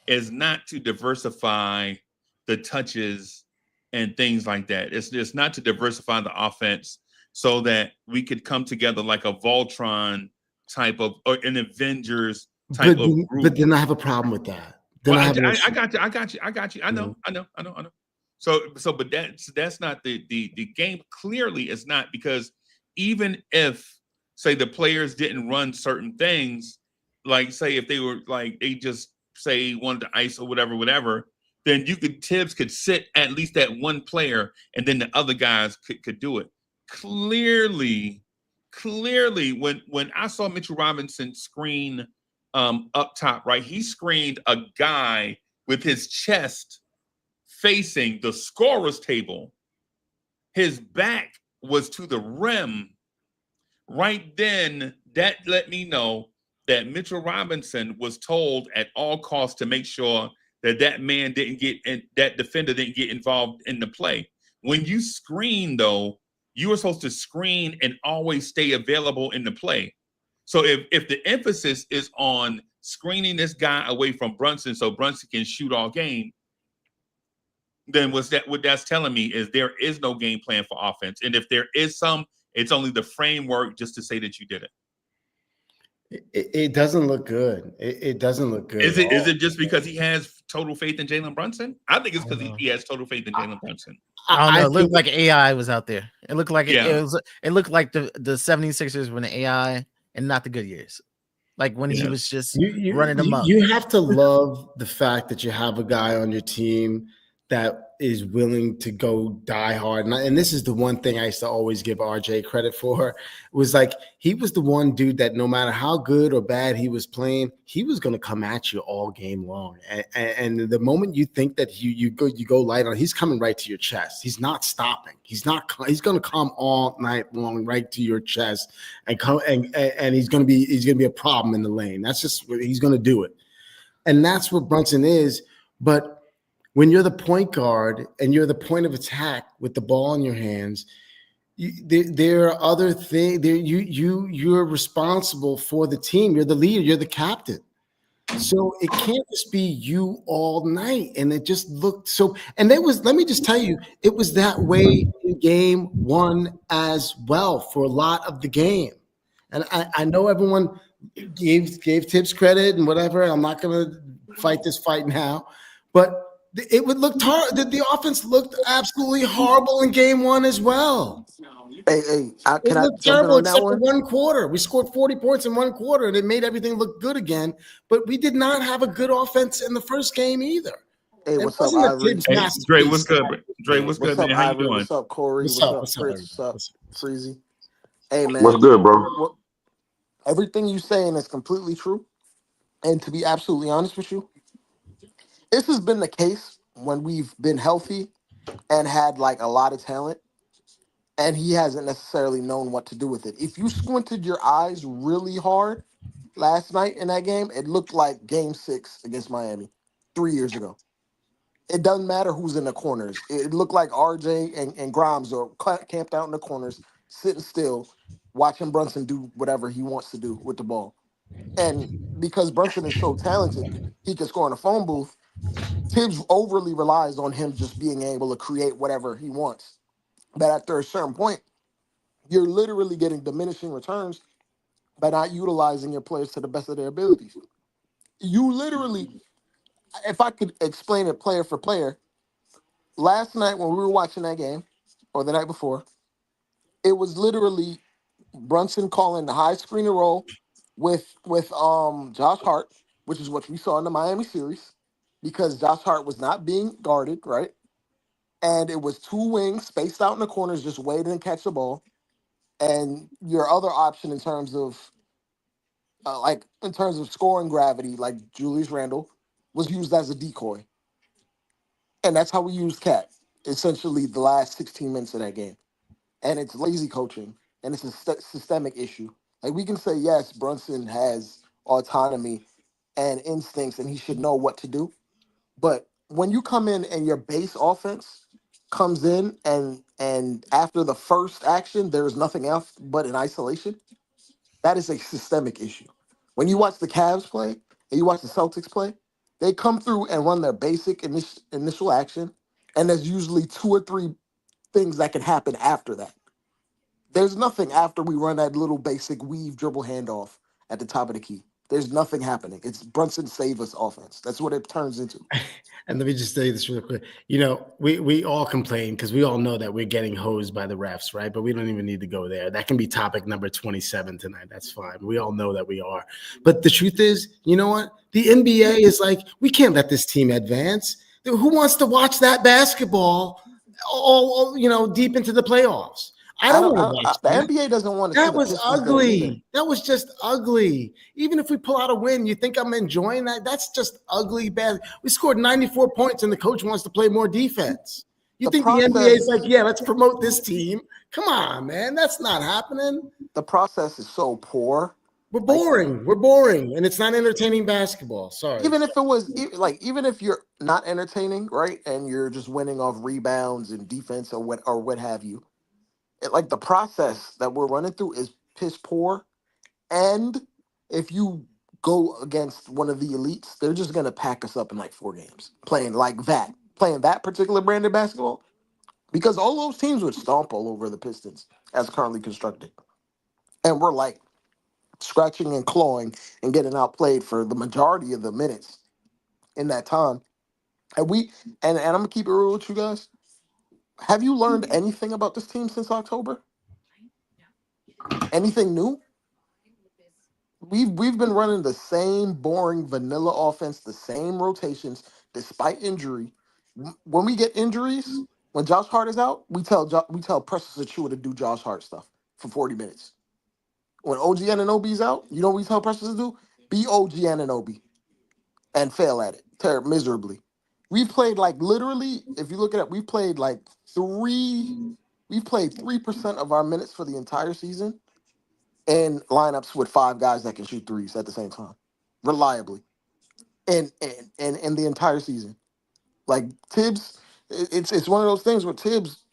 is not to diversify the touches and things like that. It's not to diversify the offense so that we could come together like a Voltron type of, or an Avengers type of group.
But then I have a problem with that.
I got you. I know. So, but that's not the game. Clearly, it's not, because even if, say, the players didn't run certain things, like say if they were like they just say wanted to ice or whatever, then Tibbs could sit at least that one player, and then the other guys could do it. Clearly, when I saw Mitchell Robinson screen up top, right, he screened a guy with his chest facing the scorer's table. His back was to the rim. Right then, that let me know that Mitchell Robinson was told at all costs to make sure that man didn't get in, that defender didn't get involved in the play. When you screen, though, you were supposed to screen and always stay available in the play. So if the emphasis is on screening this guy away from Brunson so Brunson can shoot all game, then what that's telling me is there is no game plan for offense. And if there is some, it's only the framework just to say that you did it.
It doesn't look good. It doesn't look good.
Is it just because he has total faith in Jalen Brunson? I think it's because he has total faith in Jalen Brunson.
I don't know. It looked like AI was out there. It looked like it looked like the 76ers when the AI and not the good years. Like when he was just running them up.
You have to love the fact that you have a guy on your team that is willing to go die hard. And this is the one thing I used to always give RJ credit for, was like, he was the one dude that no matter how good or bad he was playing, he was going to come at you all game long. And the moment you think that you go light on, he's coming right to your chest. He's not stopping. He's going to come all night long right to your chest and come and he's going to be a problem in the lane. That's just what he's going to do it. And that's what Brunson is. But when you're the point guard and you're the point of attack with the ball in your hands, there are other things. You're responsible for the team. You're the leader. You're the captain. So it can't just be you all night. And it just looked so. And let me just tell you, it was that way in game one as well for a lot of the game. And I know everyone gave Tibbs credit and whatever. I'm not going to fight this fight now, but it would look the offense looked absolutely horrible in game one as well.
Hey,
It looked terrible except for one quarter. We scored 40 points in one quarter, and it made everything look good again. But we did not have a good offense in the first game either.
Hey, what's up, Ivory?
Hey, Dre, what's good? Dre, what's good, man? How you doing?
What's up, Corey? What's up, Fritz? What's up, Freezy? Hey, man.
What's good, bro?
Everything you saying is completely true. And to be absolutely honest with you, this has been the case when we've been healthy and had like a lot of talent, and he hasn't necessarily known what to do with it. If you squinted your eyes really hard last night in that game, it looked like Game 6 against Miami 3 years ago. It doesn't matter who's in the corners. It looked like RJ and Grimes are camped out in the corners, sitting still, watching Brunson do whatever he wants to do with the ball. And because Brunson is so talented, he can score in a phone booth. Tibbs overly relies on him just being able to create whatever he wants. But after a certain point, you're literally getting diminishing returns by not utilizing your players to the best of their abilities. You literally, if I could explain it player for player, last night when we were watching that game, or the night before, it was literally Brunson calling the high screen and roll with Josh Hart, which is what we saw in the Miami series, because Josh Hart was not being guarded, right? And it was two wings spaced out in the corners, just waiting to catch the ball. And your other option in terms of scoring gravity, like Julius Randle, was used as a decoy. And that's how we used Cat, essentially the last 16 minutes of that game. And it's lazy coaching, and it's a systemic issue. Like, we can say, yes, Brunson has autonomy and instincts, and he should know what to do. But when you come in and your base offense comes in and after the first action, there's nothing else but an isolation, that is a systemic issue. When you watch the Cavs play and you watch the Celtics play, they come through and run their basic initial action, and there's usually two or three things that can happen after that. There's nothing after we run that little basic weave dribble handoff at the top of the key. There's nothing happening. It's Brunson save us offense. That's what it turns into.
And let me just say this real quick. You know, we all complain because we all know that we're getting hosed by the refs, right? But we don't even need to go there. That can be topic number 27 tonight. That's fine. We all know that we are. But the truth is, you know what? The NBA is like, we can't let this team advance. Who wants to watch that basketball all deep into the playoffs? I don't want to watch that.
The NBA doesn't want to.
That was ugly. That was just ugly. Even if we pull out a win, you think I'm enjoying that? That's just ugly, bad. We scored 94 points, and the coach wants to play more defense. You think the NBA is like, yeah, let's promote this team? Come on, man. That's not happening.
The process is so poor.
We're boring. We're boring, and it's not entertaining basketball. Sorry.
Even if you're not entertaining, right, and you're just winning off rebounds and defense or what have you. Like, the process that we're running through is piss poor. And if you go against one of the elites, they're just going to pack us up in like 4 games playing that particular brand of basketball, because all those teams would stomp all over the Pistons as currently constructed. And we're like scratching and clawing and getting outplayed for the majority of the minutes in that time. And I'm going to keep it real with you guys. Have you learned anything about this team since October? Anything new? We've been running the same boring vanilla offense, the same rotations, despite injury. When we get injuries, when Josh Hart is out, we tell Precious Achua to do Josh Hart stuff for 40 minutes. When OG Anunoby's out, you know what we tell Precious to do? Be OG Anunoby and fail at it miserably. We've played like literally, if you look at it, we've played 3% of our minutes for the entire season in lineups with 5 guys that can shoot threes at the same time, reliably. And in the entire season. Like Tibbs, it's one of those things where Tibbs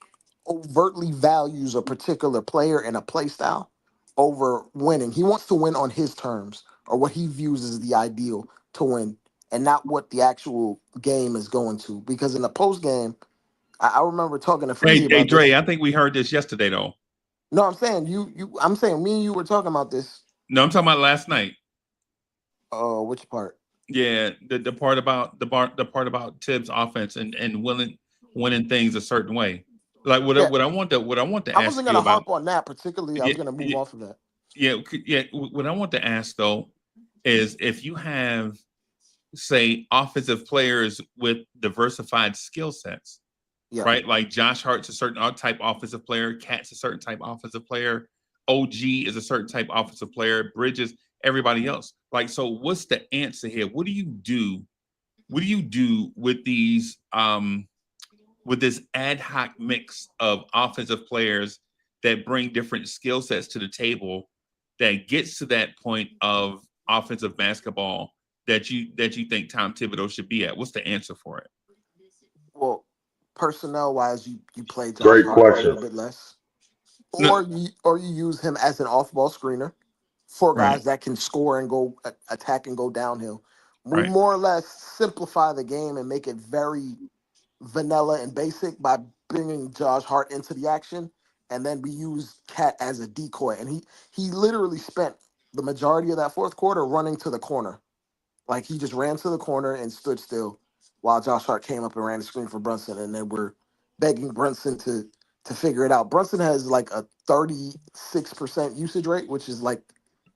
overtly values a particular player and a play style over winning. He wants to win on his terms or what he views as the ideal to win, and not what the actual game is going to. Because in the post game, I remember talking to Freezy
Hey,
about this.
Dre, I think we heard this yesterday though.
No, I'm saying I'm saying me and you were talking about this.
No, I'm talking about last night.
Oh, which part?
Yeah, the part about the part about Tibbs' offense and winning things a certain way. Like what
Yeah,
I want to
I
ask
wasn't
you
gonna
about.
harp on that particularly. I
Yeah,
was gonna move
yeah,
off of that.
yeah. What I want to ask though is if you have, say, offensive players with diversified skill sets,
Yeah.
right? Like Josh Hart's a certain type offensive player, Cat's a certain type offensive player, OG is a certain type offensive player, Bridges, everybody else. Like, so what's the answer here? What do you do? What do you do with these with this ad hoc mix of offensive players that bring different skill sets to the table that gets to that point of offensive basketball that you think Tom Thibodeau should be at? What's the answer for it?
Well, personnel wise, you play Josh
Great
Hart a
question.
little bit less,
No,
or you use him as an off ball screener for
right,
guys that can score and go attack and go downhill. We
right.
more or less simplify the game and make it very vanilla and basic by bringing Josh Hart into the action, and then we use Cat as a decoy. And he literally spent the majority of that fourth quarter running to the corner. Like he just ran to the corner and stood still while Josh Hart came up and ran the screen for Brunson, and then we're begging Brunson to figure it out. Brunson has like a 36% usage rate, which is like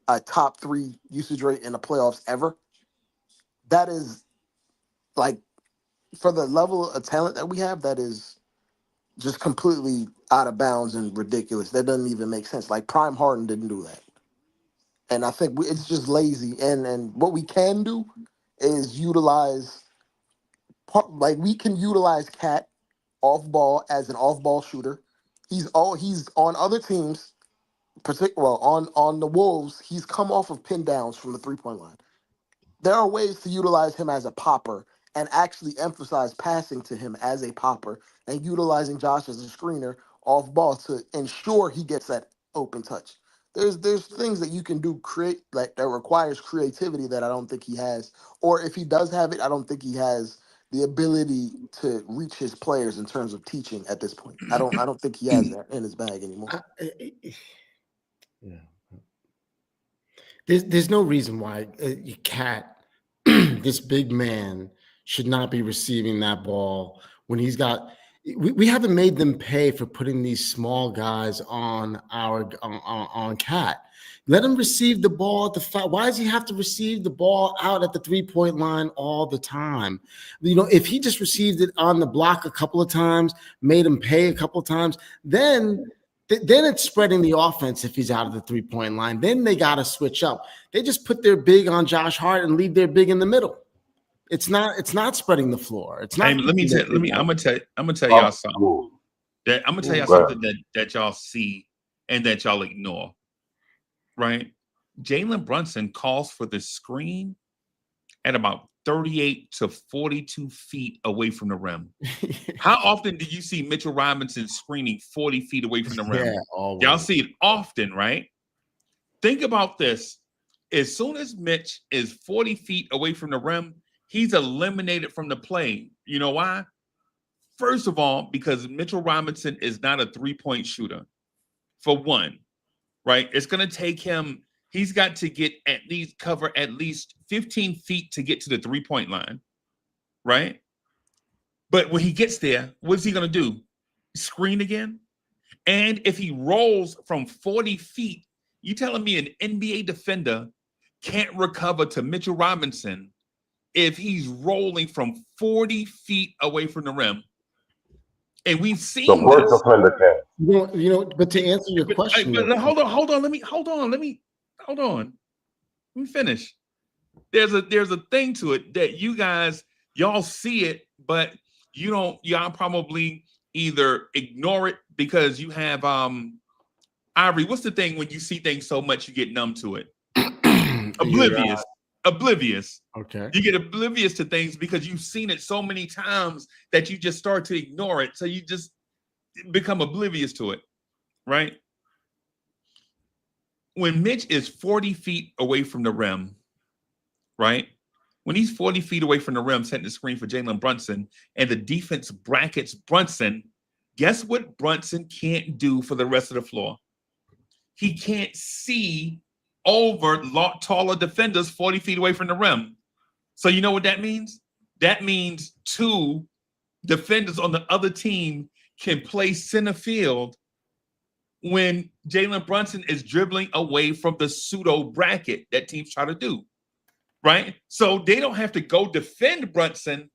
a top 3 usage rate in the playoffs ever. That is like, for the level of talent that we have, that is just completely out of bounds and ridiculous. That doesn't even make sense. Like Prime Harden didn't do that, and I think it's just lazy. And what we can do is utilize, like we can utilize Cat off ball as an off ball shooter. He's on other teams, well on the Wolves. He's come off of pin downs from the 3-point line. There are ways to utilize him as a popper and actually emphasize passing to him as a popper and utilizing Josh as a screener off ball to ensure he gets that open touch. There's things that you can do that requires creativity that I don't think he has. Or if he does have it, I don't think he has the ability to reach his players in terms of teaching at this point. I don't think he has that in his bag anymore.
Yeah. There's no reason why Cat, this big man, should not be receiving that ball when he's got. We haven't made them pay for putting these small guys on Cat. Let him receive the ball at the foul. Why does he have to receive the ball out at the 3-point line all the time? You know, if he just received it on the block a couple of times, made him pay a couple of times, then it's spreading the offense if he's out of the 3-point line. Then they got to switch up. They just put their big on Josh Hart and leave their big in the middle. It's not spreading the floor. It's not.
Hey, I'm gonna tell y'all something. I'm gonna tell y'all something that y'all see and that y'all ignore. Right? Jalen Brunson calls for the screen at about 38 to 42 feet away from the rim. How often do you see Mitchell Robinson screening 40 feet away from the rim?
Yeah, always.
Y'all see it often, right? Think about this. As soon as Mitch is 40 feet away from the rim, he's eliminated from the play. You know why? First of all, because Mitchell Robinson is not a 3-point shooter. For one, right? It's going to take him, he's got to cover at least 15 feet to get to the 3-point line, right? But when he gets there, what's he going to do? Screen again? And if he rolls from 40 feet, you telling me an NBA defender can't recover to Mitchell Robinson if he's rolling from 40 feet away from the rim. And we've seen
The worst
this.
defender can.
But to answer your question,
Hold on. Let me finish. There's a thing to it that y'all see it, but y'all probably either ignore it because you have Ivory, what's the thing when you see things so much you get numb to it? Oblivious.
Okay.
You get oblivious to things because you've seen it so many times that you just start to ignore it. So you just become oblivious to it, right? When Mitch is 40 feet away from the rim, right? When he's 40 feet away from the rim, setting the screen for Jalen Brunson, and the defense brackets Brunson, guess what Brunson can't do for the rest of the floor? He can't see over taller defenders 40 feet away from the rim. So you know what that means? That means 2 defenders on the other team can play center field when Jalen Brunson is dribbling away from the pseudo bracket that teams try to do, right? So they don't have to go defend Brunson.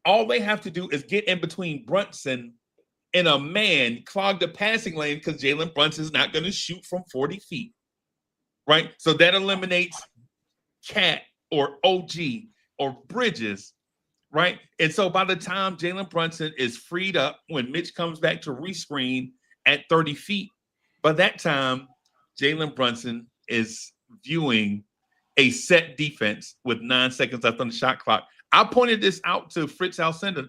All they have to do is get in between Brunson and a man, clog the passing lane because Jalen Brunson is not going to shoot from 40 feet, right? So that eliminates Cat or OG or Bridges, right? And so by the time Jalen Brunson is freed up, when Mitch comes back to rescreen at 30 feet, by that time, Jalen Brunson is viewing a set defense with 9 seconds left on the shot clock. I pointed this out to Fritz Alcindor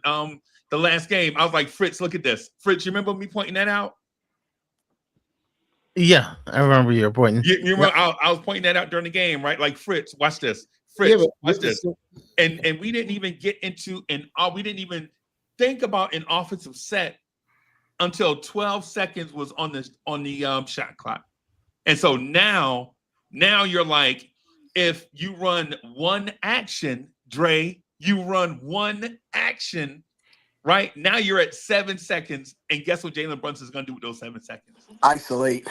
the last game. I was like, Fritz, look at this. Fritz, you remember me pointing that out?
Yeah, I remember you were pointing.
You remember I was pointing that out during the game, right? Like, Fritz, watch this. Fritz, watch this. And we didn't even get into we didn't even think about an offensive set until 12 seconds was on the shot clock. And so now you're like, if you run one action, Dre, you run one action, right? Now you're at 7 seconds, and guess what Jalen Brunson is going to do with those 7 seconds?
Isolate.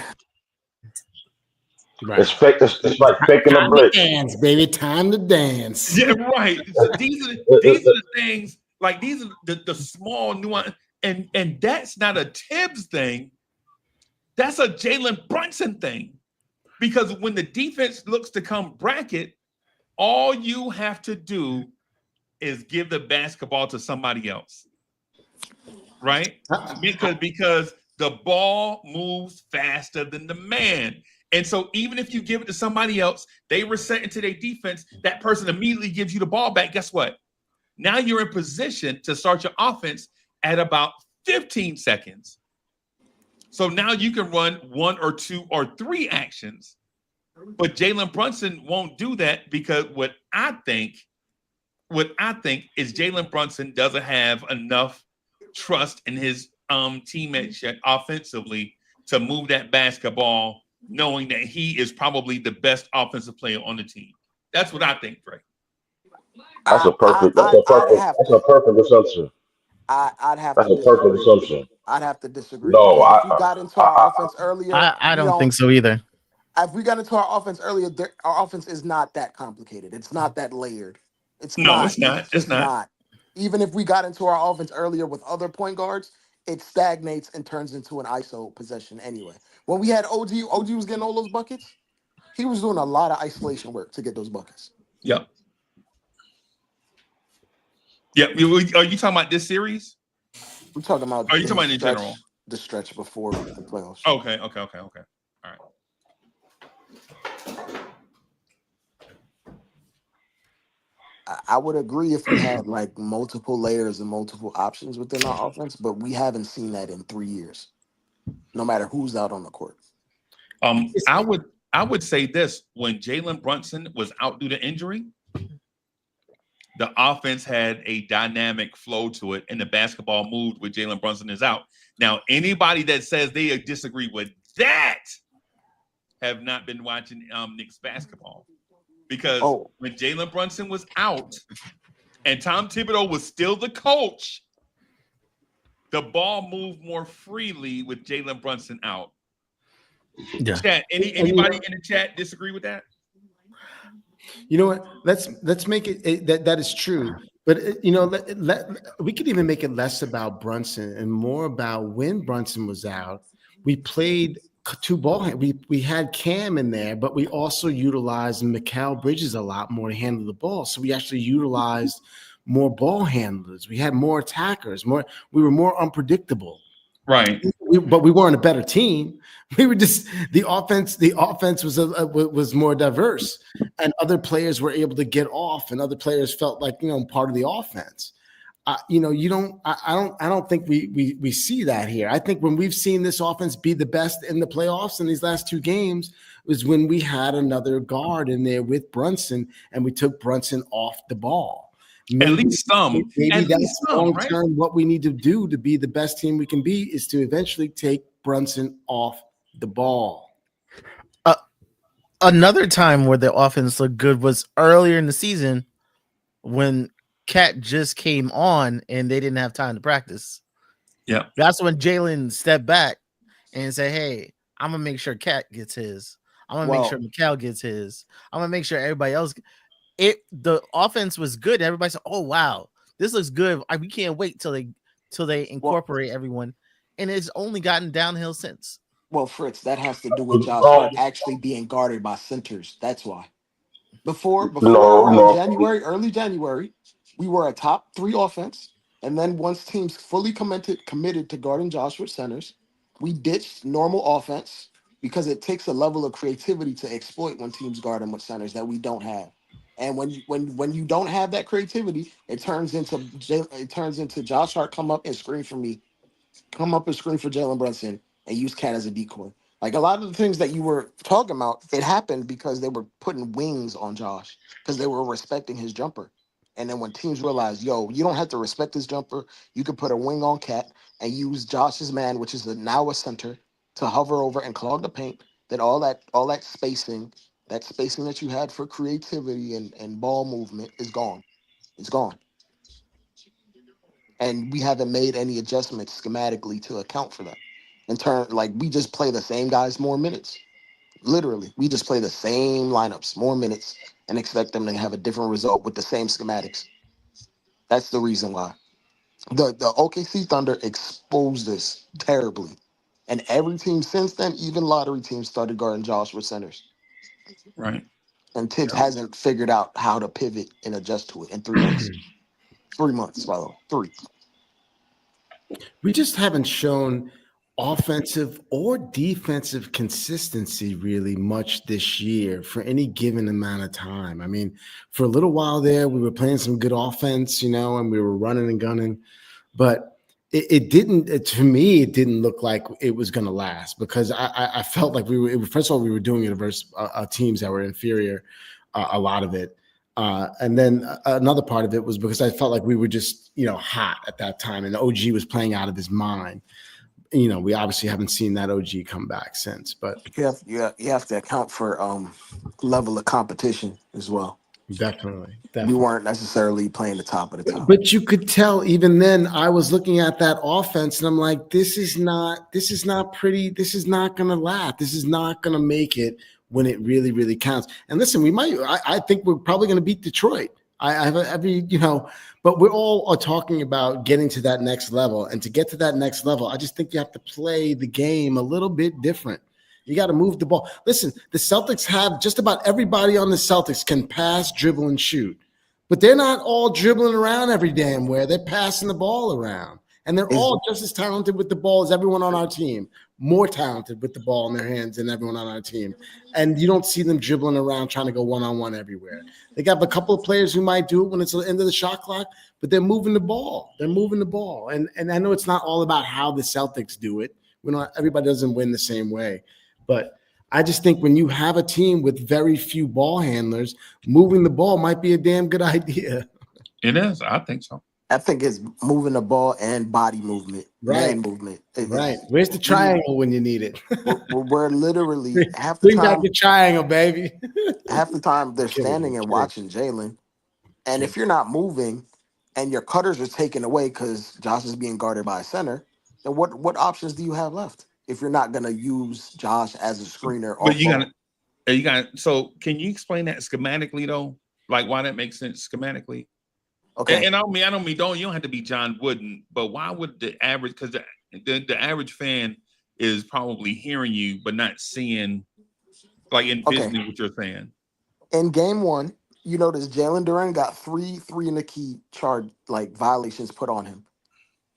Right.
It's fake. It's like faking a blitz.
Dance, baby. Time to dance.
Yeah, right. So these are the things, like these are the small nuance, and that's not a Tibbs thing. That's a Jalen Brunson thing. Because when the defense looks to come bracket, all you have to do is give the basketball to somebody else, right? Because the ball moves faster than the man. And so even if you give it to somebody else, they reset into their defense, that person immediately gives you the ball back. Guess what? Now you're in position to start your offense at about 15 seconds. So now you can run 1 or 2 or 3 actions. But Jalen Brunson won't do that because what I think is Jalen Brunson doesn't have enough trust in his teammates yet offensively to move that basketball, knowing that he is probably the best offensive player on the team. That's what I think, Dre.
That's a perfect assumption.
I'd have
That's
to
a perfect assumption.
I'd have to disagree.
No,
if we got into our offense earlier,
I don't think so either.
If we got into our offense earlier, our offense is not that complicated. It's not that layered. It's not.
It's not.
Even if we got into our offense earlier with other point guards, it stagnates and turns into an ISO possession anyway. When we had OG was getting all those buckets. He was doing a lot of isolation work to get those buckets.
Yep. Are you talking about this series?
I'm talking about.
Are you talking about in general?
The stretch before the playoffs.
Okay. All right.
I would agree if we had like multiple layers and multiple options within our offense, but we haven't seen that in 3 years. No matter who's out on the court.
I would say this: when Jalen Brunson was out due to injury, the offense had a dynamic flow to it, and the basketball moved when Jalen Brunson is out. Now, anybody that says they disagree with that have not been watching Knicks basketball. Because when Jalen Brunson was out and Tom Thibodeau was still the coach, the ball moved more freely with Jalen Brunson out.
Yeah.
Chat, anybody in the chat disagree with that?
You know what? Let's make it that is true. But we could even make it less about Brunson and more about when Brunson was out. We played two ball. We had Cam in there, but we also utilized Mikal Bridges a lot more to handle the ball. So we actually utilized more ball handlers. We had more attackers. We were more unpredictable.
Right.
But we weren't a better team. We were just the offense. The offense was more diverse, and other players were able to get off, and other players felt like part of the offense. I don't think we see that here. I think when we've seen this offense be the best in the playoffs in these last two games was when we had another guard in there with Brunson, and we took Brunson off the ball.
At least some.
Maybe that's long
right?
term. What we need to do to be the best team we can be is to eventually take Brunson off the ball.
Another time where the offense looked good was earlier in the season when Cat just came on and they didn't have time to practice.
Yeah,
that's when Jalen stepped back and said, "Hey, I'm gonna make sure Cat gets his. I'm gonna make sure Mikal gets his. I'm gonna make sure everybody else." The offense was good. Everybody said, "Oh wow, this looks good. We can't wait till they incorporate everyone," and it's only gotten downhill since.
Well, Fritz, that has to do with Josh Hart actually being guarded by centers. That's why. Before early January, we were a top 3 offense, and then once teams fully committed to guarding Josh with centers, we ditched normal offense because it takes a level of creativity to exploit when teams guard them with centers that we don't have. And when you don't have that creativity, it turns into Josh Hart come up and screen for Jalen Brunson and use Cat as a decoy. Like a lot of the things that you were talking about, it happened because they were putting wings on Josh because they were respecting his jumper. And then when teams realized, yo, you don't have to respect his jumper, you can put a wing on Cat and use Josh's man, which is now a center, to hover over and clog the paint. Then all that spacing that you had for creativity and ball movement is gone. It's gone. And we haven't made any adjustments schematically to account for that. In turn, like we just play the same guys more minutes. Literally, we just play the same lineups more minutes and expect them to have a different result with the same schematics. That's the reason why. The OKC Thunder exposed us terribly. And every team since then, even lottery teams, started guarding Josh with centers.
Right.
And Tibbs hasn't figured out how to pivot and adjust to it in 3 months. 3 months, by the way. 3.
We just haven't shown offensive or defensive consistency really much this year for any given amount of time. I mean, for a little while there, we were playing some good offense, and we were running and gunning, but it didn't, to me, it didn't look like it was going to last because I felt like first of all, we were doing it versus teams that were inferior, a lot of it. And then another part of it was because I felt like we were just, hot at that time and OG was playing out of his mind. We obviously haven't seen that OG come back since, but
you have to account for level of competition as well.
Definitely.
We weren't necessarily playing the top of the top.
But you could tell even then I was looking at that offense and I'm like, this is not pretty. This is not going to last. This is not going to make it when it really, really counts. And listen, I think we're probably going to beat Detroit. But we're all talking about getting to that next level. And to get to that next level, I just think you have to play the game a little bit different. You got to move the ball. Listen, the Celtics have just about everybody on the Celtics can pass, dribble, and shoot. But they're not all dribbling around every damn where. They're passing the ball around. And they're all just as talented with the ball as everyone on our team. More talented with the ball in their hands than everyone on our team. And you don't see them dribbling around trying to go one-on-one everywhere. They got a couple of players who might do it when it's the end of the shot clock, but they're moving the ball. They're moving the ball. And I know it's not all about how the Celtics do it. Everybody doesn't win the same way. But I just think when you have a team with very few ball handlers, moving the ball might be a damn good idea.
It is. I think so.
I think it's moving the ball and body movement,
right?
Movement.
Right. Where's the triangle when you need it?
We're literally half the
Bring
time.
back the triangle, baby.
Half the time they're standing and watching Jalen, and if you're not moving, and your cutters are taken away because Josh is being guarded by a center, then what options do you have left if you're not going to use Josh as a screener?
But you got So can you explain that schematically though? Like why that makes sense schematically?
Okay.
And I don't mean you don't have to be John Wooden, but why would the average, because the average fan is probably hearing you but not seeing, like
Okay.
envisioning what you're saying.
In game one, you notice Jalen Duran got three in the key charge like violations put on him.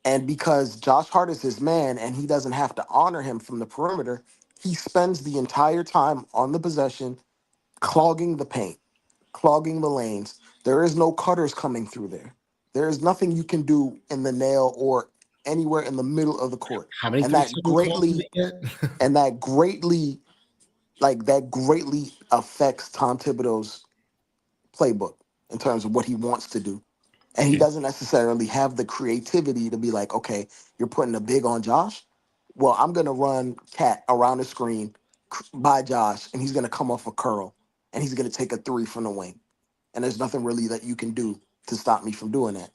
And because Josh Hart is his man and he doesn't have to honor him from the perimeter, he spends the entire time on the possession clogging the paint, clogging the lanes. There is no cutters coming through there. There is nothing you can do in the nail or anywhere in the middle of the court.
How many
And
3-second calls did they get?
that greatly affects Tom Thibodeau's playbook in terms of what he wants to do. And he
Yeah.
doesn't necessarily have the creativity to be like, okay, you're putting a big on Josh. Well, I'm going to run Cat around the screen by Josh, and he's going to come off a curl, and he's going to take a three from the wing. And there's nothing really that you can do to stop me from doing that.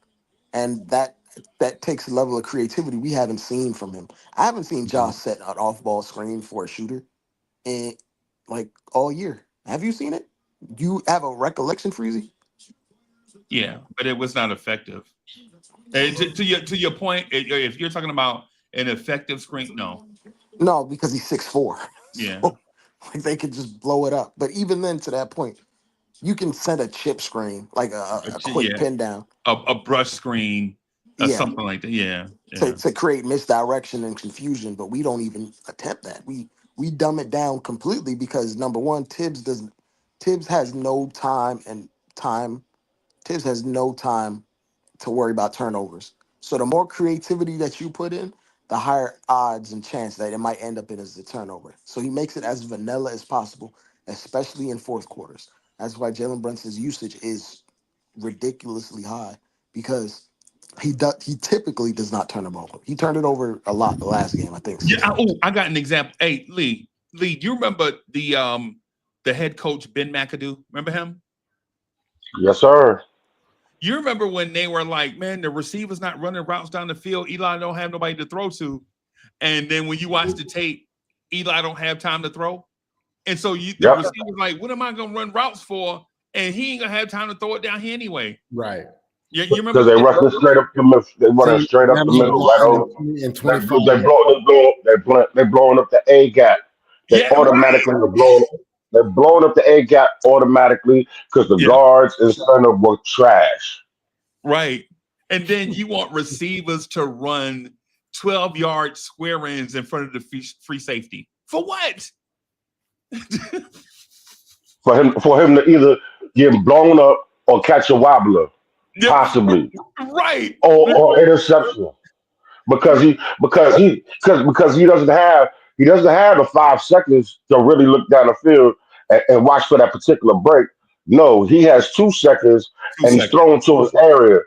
And that takes a level of creativity we haven't seen from him. I haven't seen Josh set an off-ball screen for a shooter in like all year. Have you seen it? You have a recollection, Freezy?
Yeah, but it was not effective. To your point, if you're talking about an effective screen, no.
No, because he's 6'4".
Yeah.
So like they could just blow it up. But even then, to that point, you can send a chip screen, like a quick
Yeah.
pin down.
A brush screen or
Yeah.
something like that. Yeah.
To create misdirection and confusion, but we don't even attempt that. We dumb it down completely because number one, Tibbs has no time Tibbs has no time to worry about turnovers. So the more creativity that you put in, the higher odds and chance that it might end up in as a turnover. So he makes it as vanilla as possible, especially in fourth quarters. That's why Jalen Brunson's usage is ridiculously high because he typically does not turn the ball over. He turned it over a lot the last game, I think.
Yeah. I got an example. Hey, Lee, do you remember the head coach Ben McAdoo? Remember him?
Yes, sir.
You remember when they were like, man, the receiver's not running routes down the field. Eli don't have nobody to throw to. And then when you watch the tape, Eli don't have time to throw. And so the receiver's like, what am I going to run routes for? And he ain't going to have time to throw it down here anyway.
Right.
You remember?
Because they rushing straight up the middle. They running straight up the middle, right over.
In 25.
They're blowing up the A gap. They're blowing up the A gap automatically because the guards in center were trash.
Right. And then you want receivers to run 12-yard square ends in front of the free safety. For what?
for him to either get blown up or catch a wobbler, possibly.
Right.
Or interception. Because he doesn't have the 5 seconds to really look down the field and watch for that particular break. No, he has 2 seconds and he's throwing to his area.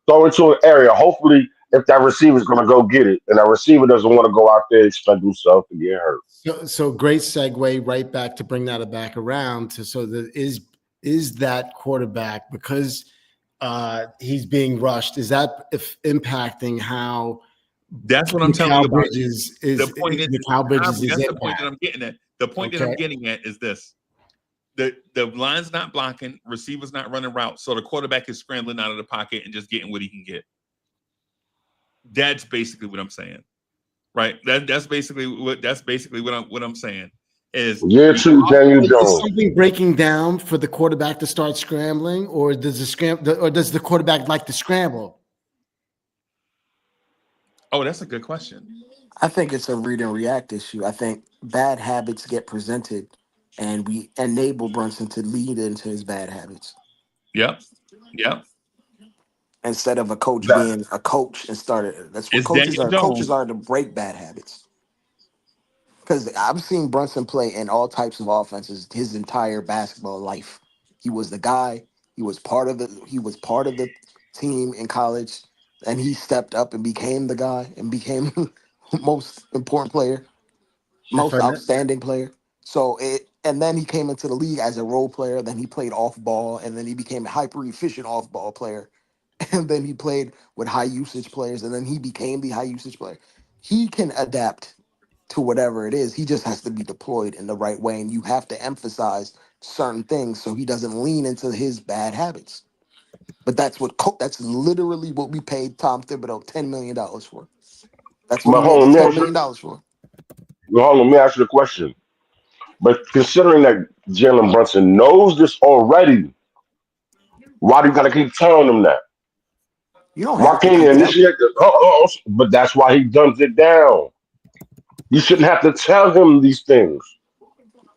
Hopefully, if that receiver's going to go get it, and that receiver doesn't want to go out there and expect himself to get hurt.
So great segue right back to bring that back around to is that quarterback, because he's being rushed, is that impacting how?
That's what I'm telling you.
Bridges is
the point
is
the point that I'm getting at. The point that I'm getting at is this: the line's not blocking, receiver's not running routes, so the quarterback is scrambling out of the pocket and just getting what he can get. That's basically what I'm saying, right? That's basically what I'm saying is.
Yeah, true, Daniel Jones.
Is something breaking down for the quarterback to start scrambling, or does the quarterback like to scramble?
Oh, that's a good question.
I think it's a read and react issue. I think bad habits get presented, and we enable Brunson to lead into his bad habits.
Yep.
Instead of a coach being a coach and started. That's what coaches are. Coaches are to break bad habits. Because I've seen Brunson play in all types of offenses his entire basketball life. He was the guy. He was part of the team in college, and he stepped up and became the guy and became most important player, most outstanding player. And then he came into the league as a role player. Then he played off ball, and then he became a hyper efficient off ball player. And then he played with high usage players, and then he became the high usage player. He can adapt to whatever it is. He just has to be deployed in the right way, and you have to emphasize certain things so he doesn't lean into his bad habits. But that's literally what we paid Tom Thibodeau $10 million for. That's what
But
he made
hold
the
on,
$10 million for.
let me ask you a question. But considering that Jalen Brunson knows this already, why do you got to keep telling him that?
You don't
Why
have to
can't he
keep telling.
initiate the? But that's why he dumbs it down. You shouldn't have to tell him these things.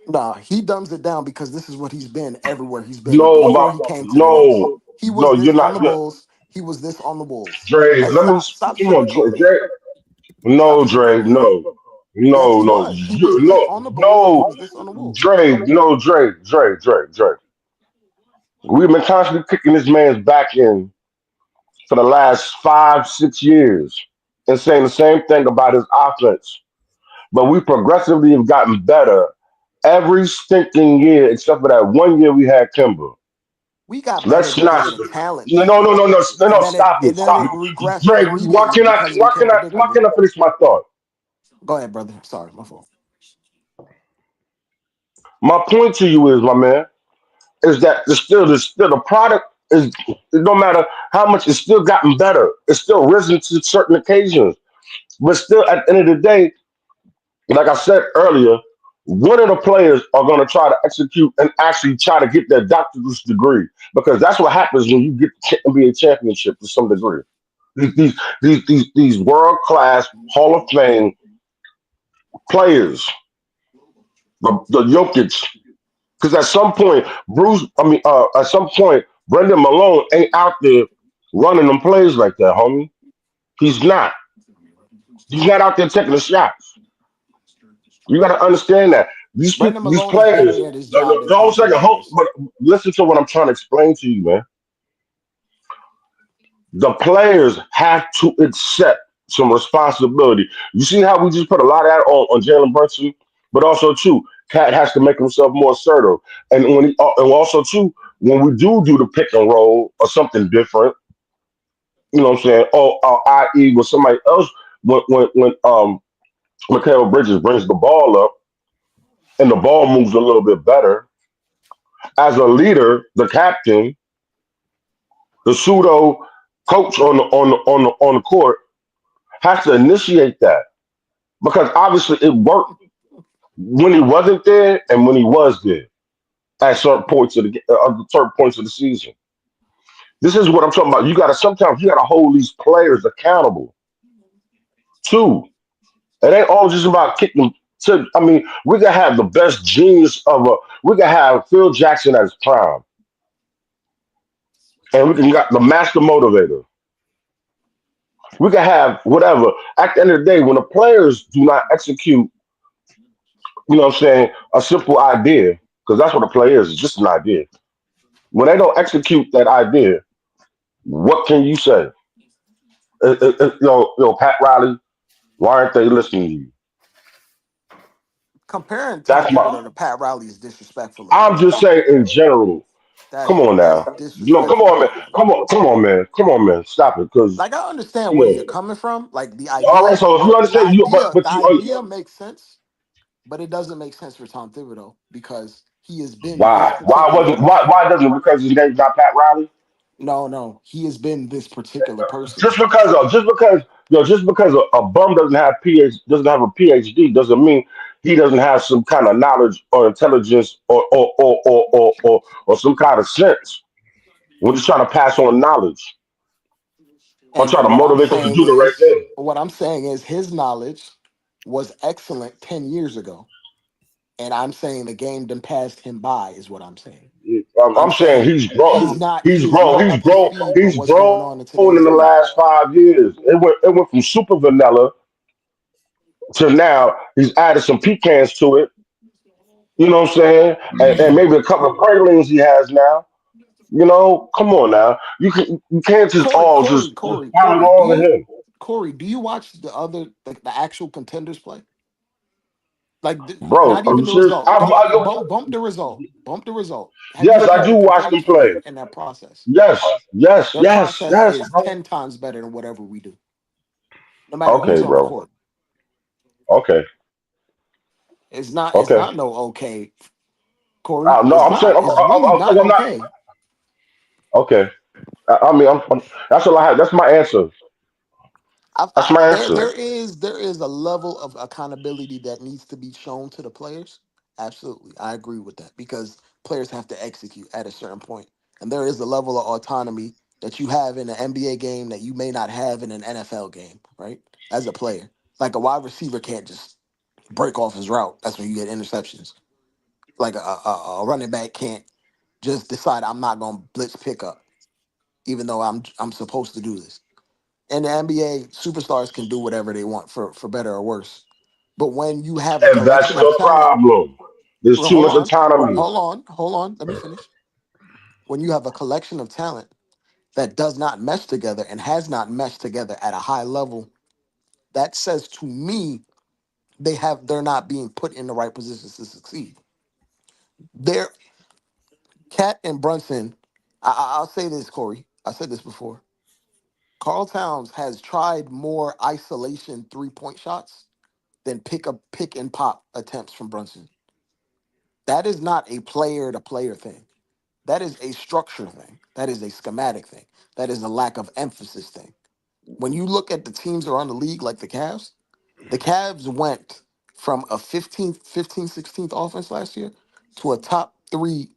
Nah, he dumbs it down because this is what he's been everywhere he's been.
No,
Before he came to the Knicks,
no,
he was
no.
this
You're
on
not.
the Bulls. He was this on the Wolves.
Dre,
Like,
let me
stop
come on,
sugarcoating it.
Dre.
Stop
No, Dre,
sugarcoating it.
no,
Yes,
no,
he
no,
was. He was this on the Bulls and he
no,
was this on the Wolves.
Dre, no, Dre. We've been constantly kicking this man's back in for the last 5, 6 years and saying the same thing about his offense. But we progressively have gotten better every stinking year, except for that one year we had Kimber.
We got better
Let's not.
because of talent
No,
this
no,
year.
no, no, no, no,
And
no.
then it
Stop it,
and then
stop
it
it.
regressed
Dre,
immediately because we can't
why
predict it.
can I finish my thought?
Go ahead, brother. Sorry, my fault.
My point to you is, my man, is that the the product is, it no matter how much, it's still gotten better. It's still risen to certain occasions. But still, at the end of the day, like I said earlier, one of the players are going to try to execute and actually try to get their doctorate degree, because that's what happens when you get the NBA championship to some degree. These world class Hall of Fame players, the Jokic, because at some point, Brendan Malone ain't out there running them plays like that, homie. He's not. He's not out there taking the shots. You got to understand that
Brendan
these
Malone is
players.
better at his job than
Hold a
Anthony
second,
Davis.
but listen to what I'm trying to explain to you, man. The players have to accept some responsibility. You see how we just put a lot of that on Jalen Brunson, but also too, Cat has to make himself more assertive. And and also too, when we do the pick and roll or something different, you know what I'm saying? Or i.e. with somebody else, when Mikal Bridges brings the ball up and the ball moves a little bit better, as a leader, the captain, the pseudo coach on the court has to initiate that, because obviously it worked when he wasn't there and when he was there at certain points of the season. This is what I'm talking about. Sometimes you gotta hold these players accountable too. It ain't all just about kicking. I mean, we can have the best genius of a. We can have Phil Jackson at his prime, and we can got the master motivator. We can have whatever. At the end of the day, when the players do not execute, you know what I'm saying, a simple idea, because that's what a play is. It's just an idea. When they don't execute that idea, what can you say? Pat Riley, why aren't they listening to you?
Comparing Tom
That's my.
Thibodeau to Pat Riley is disrespectful as
I'm
hell.
just saying in general. Come on
That's
now. No, come
disrespectful
on,
as
man.
hell, brother.
Come on, man. Stop it, because
Like, I understand where
yeah.
you're coming from. Like,
All right. So if you understand,
the
but you,
idea makes sense, but it doesn't make sense for Tom Thibodeau because he has been this
why
particular
wasn't
person.
why doesn't, because his name's not Pat Riley?
No, he has been this particular person.
Just because a bum doesn't have a PhD doesn't mean he doesn't have some kind of knowledge or intelligence or some kind of sense. We're just trying to pass on knowledge or
And
try to
what I'm
motivate them to
saying
do the right
is,
thing.
his knowledge was excellent 10 years ago. And I'm saying the game done passed him by, is what I'm saying. I'm
I'm saying
saying
he's grown.
he is not up to speed with
He's
what's going
grown
on in
in
today's
the
league.
last 5 years. It went from super vanilla to now he's added some pecans to it. You know what I'm saying? And maybe a couple of pralines he has now. You know, come on now. You can't just
Corey,
all
Corey,
just
Corey,
pile it
Corey,
all on him,
Do you watch the actual contenders play? Like,
bro.
not
Are
even
you
the
serious?
result. Don't bump the result. Bump the result. Have you
Yes,
looked
I
at
do
the
watch them
contenders
play.
play in that process? Their process
Yes,
is
bro.
10 times better than whatever we do, no matter
Okay,
who's on the
bro.
court.
Okay.
It's not. It's
Okay.
not no okay, Corey.
No,
It's
I'm saying
not. It's really
I'm saying
not
I'm not.
okay.
Okay. I mean, that's all I have. That's my answer. That's my answer.
There is a level of accountability that needs to be shown to the players. Absolutely, I agree with that because players have to execute at a certain point, and there is a level of autonomy that you have in an NBA game that you may not have in an NFL game, right? As a player, like a wide receiver can't just break off his route. That's when you get interceptions. Like a running back can't just decide I'm not going to blitz pickup, even though I'm supposed to do this. In the NBA, superstars can do whatever they want for better or worse. But when you have a
And that's
collection of
the
talent,
problem. There's
well,
too much autonomy.
hold on, let me finish. When you have a collection of talent that does not mesh together and has not meshed together at a high level, that says to me they're not being put in the right positions to succeed. They're Cat and Brunson. I'll say this, Corey. I said this before. Carl Towns has tried more isolation 3-point shots than pick and pop attempts from Brunson. That is not a player to player thing. That is a structure thing. That is a schematic thing. That is a lack of emphasis thing. When you look at the teams around the league like the Cavs went from a 16th offense last year to a top 3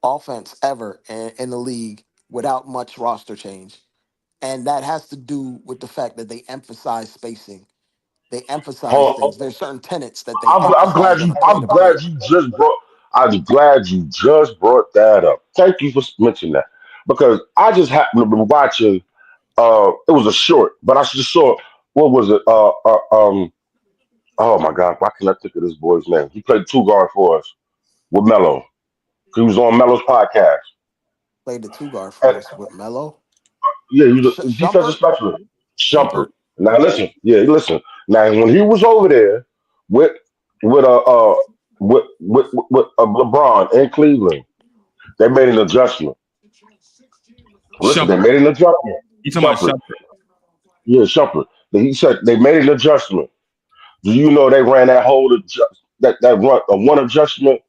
offense ever in the league without much roster change. And that has to do with the fact that they emphasize spacing. They emphasize
Hold,
things. There's certain tenets that they emphasize on a play
I'm
to
glad
play.
you just brought. I'm glad you just brought that up. Thank you for mentioning that because I just happened to be watching. It was a short, but I just saw what was it? Oh my God, why can't I think of this boy's name? He played two guard for us with Melo. He was on Melo's podcast.
Played the two guard
And,
for us with Melo.
yeah, he was a defensive
Shumpert?
specialist. Shumpert.
Shumpert?
Now listen, yeah, listen. Now when he was over there with with LeBron in Cleveland, they made an adjustment. Listen, they
Shumpert.
made an adjustment.
You talking about
Shumpert,
Shumpert?
yeah, Shumpert. He said they made an adjustment. Do you know they ran that whole that run one adjustment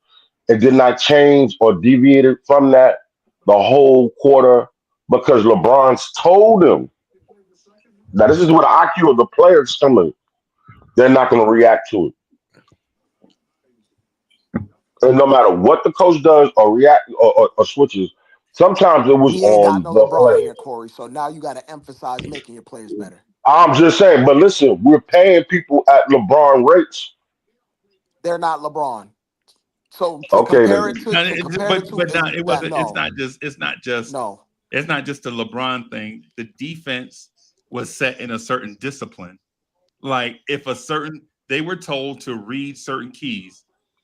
and did not change or deviated from that the whole quarter because LeBron's told him. Now this is what the IQ of the players coming. They're not going to react to it. And no matter what the coach does or react or switches, sometimes it was
He ain't got
on
no
the
LeBron in
player.
there, Corey. So now you got to emphasize making your players better.
I'm just saying, but listen, we're paying people at LeBron rates.
They're not LeBron. So
Okay, then.
to compare the two
But
is
not it
that
wasn't.
no.
It's not just the LeBron thing. The defense was set in a certain discipline. Like if a certain they were told to read certain keys.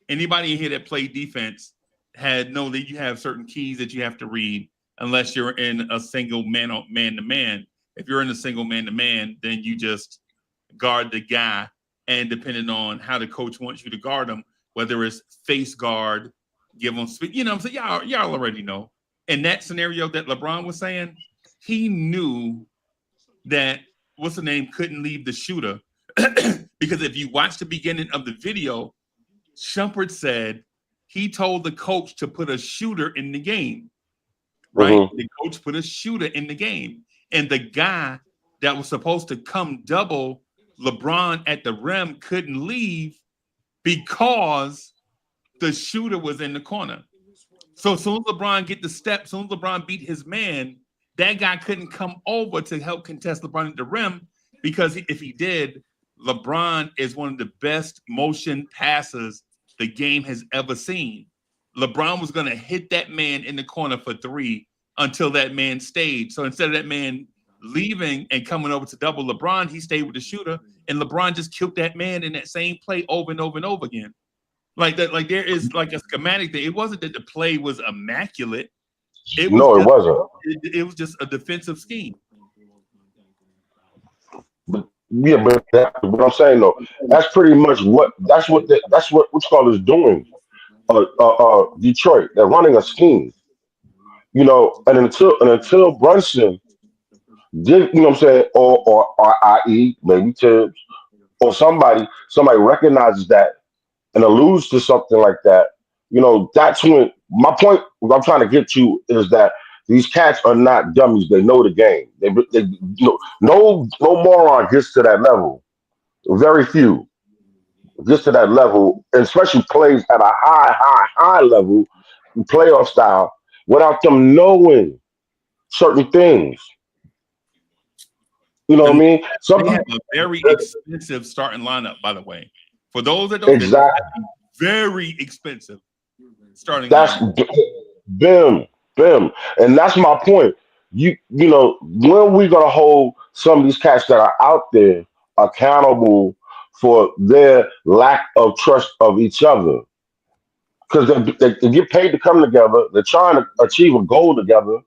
Anybody in here that played defense had know that you have certain keys that you have to read unless you're in a single man to man. If you're in a single man to man, then you just guard the guy. And depending on how the coach wants you to guard him, whether it's face guard, give him speed, you know what I'm saying? Y'all already know. In that scenario that LeBron was saying, he knew that what's the name couldn't leave the shooter because if you watch the beginning of the video, Shumpert said he told the coach to put a shooter in the game, right?
Mm-hmm.
The coach put a shooter in the game. And the guy that was supposed to come double LeBron at the rim couldn't leave because the shooter was in the corner. So as soon as LeBron get the step, as soon as LeBron beat his man, that guy couldn't come over to help contest LeBron at the rim because if he did, LeBron is one of the best motion passers the game has ever seen. LeBron was going to hit that man in the corner for 3 until that man stayed. So instead of that man leaving and coming over to double LeBron, he stayed with the shooter, and LeBron just killed that man in that same play over and over and over again. Like that, like there is like a schematic thing. It wasn't that the play was immaculate.
No, it wasn't.
It was just a defensive scheme.
But yeah, but what I'm saying though, that's pretty much that's what you call is doing. Detroit, they're running a scheme, and until Brunson did, you know what I'm saying, or i.e. maybe Tibbs or somebody recognizes that and alludes to something like that, that's when my point. What I'm trying to get to is that these cats are not dummies. They know the game. They no moron gets to that level. Very few gets to that level, and especially plays at a high level, playoff style, without them knowing certain things. You know what I mean? Some
They have
people
a very expensive starting lineup, by the way. For those that don't,
exactly.
very expensive starting
That's
lineup.
bim, bim, and that's my point. When we gonna hold some of these cats that are out there accountable for their lack of trust of each other? Because they get paid to come together. They're trying to achieve a goal together.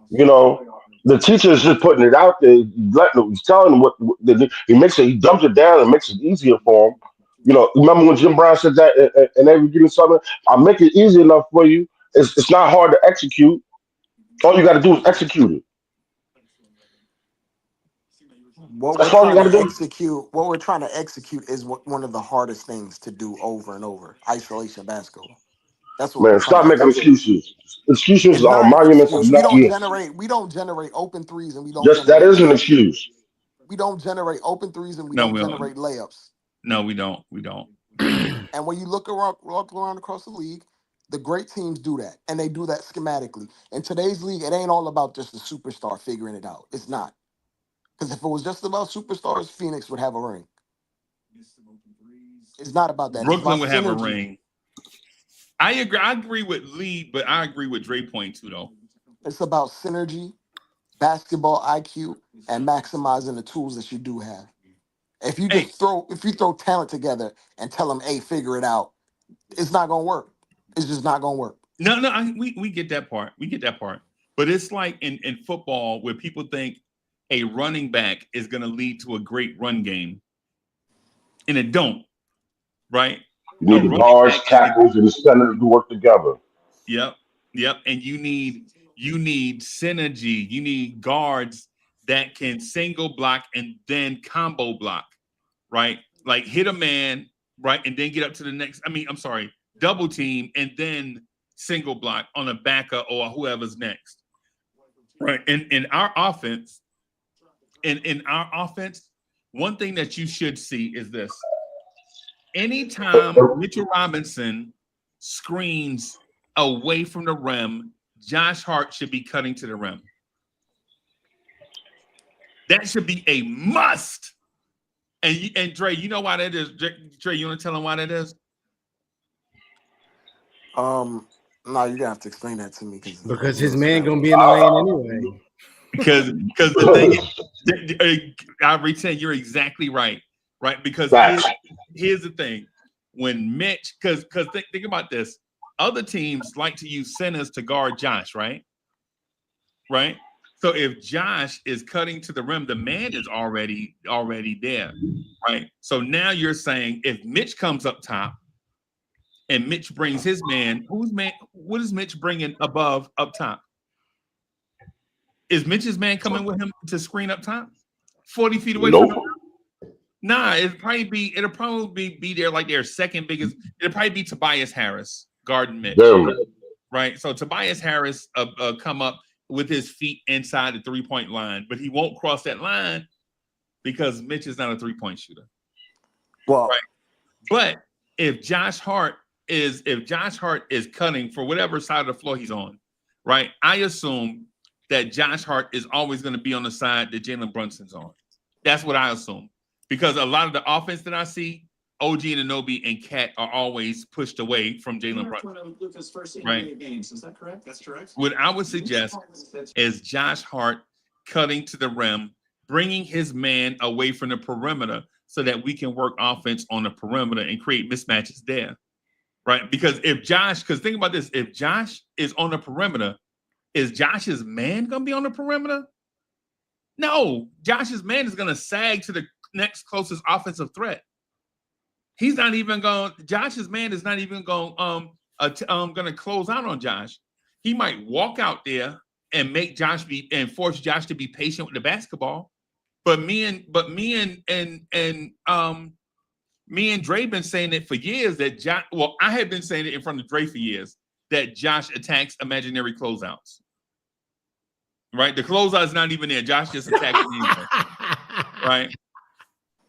You know, the teacher is just putting it out there. He's telling them he dumps it down and makes it easier for them. Remember when Jim Brown said that and they were getting something? I'll make it easy enough for you. It's not hard to execute. All you got to do is execute it.
What we're
That's all you
trying
got to
to
do.
execute, what we're trying to execute is one of the hardest things to do over and over. Isolation basketball. That's what we're
Man,
trying
stop
to
making
execute.
excuses. Excuses
It's
are
not an
monuments of
excuse.
nothingness.
We don't generate open threes and we don't
Just that
generate
is an
layups.
excuse.
We don't generate open threes and we
No,
don't
we don't.
generate layups.
No, we don't. We don't.
And when you look around across the league, the great teams do that, and they do that schematically. In today's league, it ain't all about just the superstar figuring it out. It's not. Because if it was just about superstars, Phoenix would have a ring. It's not about that. It's
Brooklyn
about
would have a
synergy.
ring. I agree. I agree with Lee, but I agree with Dre point too, though.
It's about synergy, basketball IQ, and maximizing the tools that you do have. If you
Hey,
throw talent together and tell them, "Hey, figure it out," it's not gonna work. It's just not gonna work.
no, we get that part. We get that part. But it's like in football where people think a running back is going to lead to a great run game, and it don't. Right?
You
A
need the
running
guards,
back is
tackles, and the centers to work together.
Yep, yep. And you need synergy. You need guards that can single block and then combo block, right? Like hit a man, right, and then get up to the next. I'm sorry, double team and then single block on a backer or whoever's next, right? In our offense, one thing that you should see is this: anytime Mitchell Robinson screens away from the rim, Josh Hart should be cutting to the rim. That should be a must. And Dre, you know why that is? Dre, you want to tell him why that is?
No, you're gonna have to explain that to me
because his man gonna be in the lane anyway.
Because the thing is, I retain you're exactly right, right? Because here's the thing: when Mitch, because think about this, other teams like to use centers to guard Josh, right? Right. So if Josh is cutting to the rim, the man is already there, right? So now you're saying if Mitch comes up top and Mitch brings his man, what is Mitch bringing above up top? Is Mitch's man coming with him to screen up top? 40 feet away from him? Nah, it'll probably be there like their second biggest. It'll probably be Tobias Harris guarding Mitch. Right. So Tobias Harris come up with his feet inside the 3-point line, but he won't cross that line because Mitch is not a 3-point shooter.
Well,
right. But if Josh Hart is cutting for whatever side of the floor he's on, right? I assume that Josh Hart is always going to be on the side that Jalen Brunson's on. That's what I assume. Because a lot of the offense that I see, OG Anunoby and Cat are always pushed away from Jalen Brunson. Right?
Games. Is that correct? That's correct.
What I would suggest is Josh Hart cutting to the rim, bringing his man away from the perimeter so that we can work offense on the perimeter and create mismatches there. Right? Because think about this, if Josh is on the perimeter, is Josh's man going to be on the perimeter? No, Josh's man is going to sag to the next closest offensive threat. He's not even going. Josh's man is not even going to close out on Josh. He might walk out there and make Josh force Josh to be patient with the basketball. But me and me and Dre been saying it for years that Josh. Well, I have been saying it in front of Dre for years that Josh attacks imaginary closeouts. Right, the closeout is not even there. Josh just attacks it anyway. Right.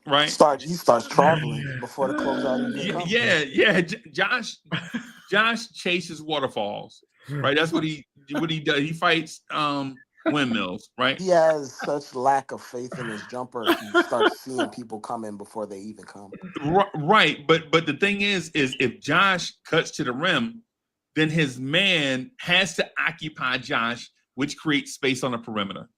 Right.
He starts traveling before the closeout even comes.
Yeah. Josh chases waterfalls. Right. That's what he does. He fights windmills. Right.
He has such lack of faith in his jumper. He starts seeing people come in before they even come.
Right. But the thing is if Josh cuts to the rim, then his man has to occupy Josh, which creates space on the perimeter.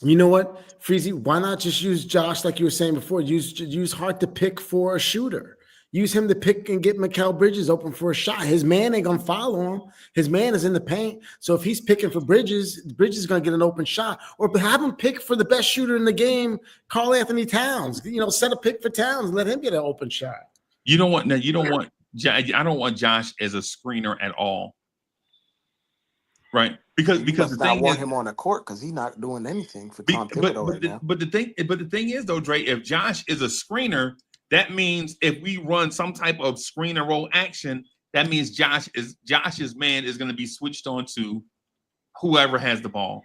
You know what, Freezy? Why not just use Josh like you were saying before? Use Hart to pick for a shooter. Use him to pick and get Mikal Bridges open for a shot. His man ain't gonna follow him. His man is in the paint. So if he's picking for Bridges, Bridges is gonna get an open shot. Or have him pick for the best shooter in the game, Karl Anthony Towns. Set a pick for Towns and let him get an open shot.
I don't want Josh as a screener at all. Right, because the thing
want him on the court because he's not doing anything for Tom Thibodeau right now.
But the thing is though, Dre, if Josh is a screener, that means if we run some type of screen and roll action, that means Josh's man is going to be switched on to whoever has the ball.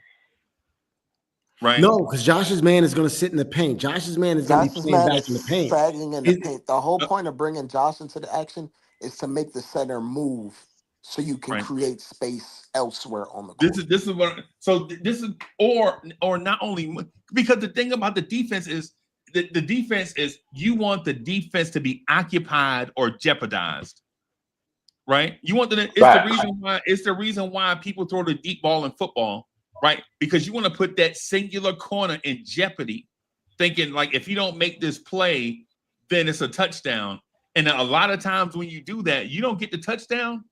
Right?
No, because Josh's man is going to sit in the paint. Josh's man is going to be playing back in the paint.
Sagging in the paint. The whole point of bringing Josh into the action is to make the center move. So you can create space elsewhere on the court.
This is or not only because the thing about the defense is the defense is you want the defense to be occupied or jeopardized, right? You want it's the reason why people throw the deep ball in football, right? Because you want to put that singular corner in jeopardy, thinking like if you don't make this play, then it's a touchdown. And a lot of times when you do that, you don't get the touchdown,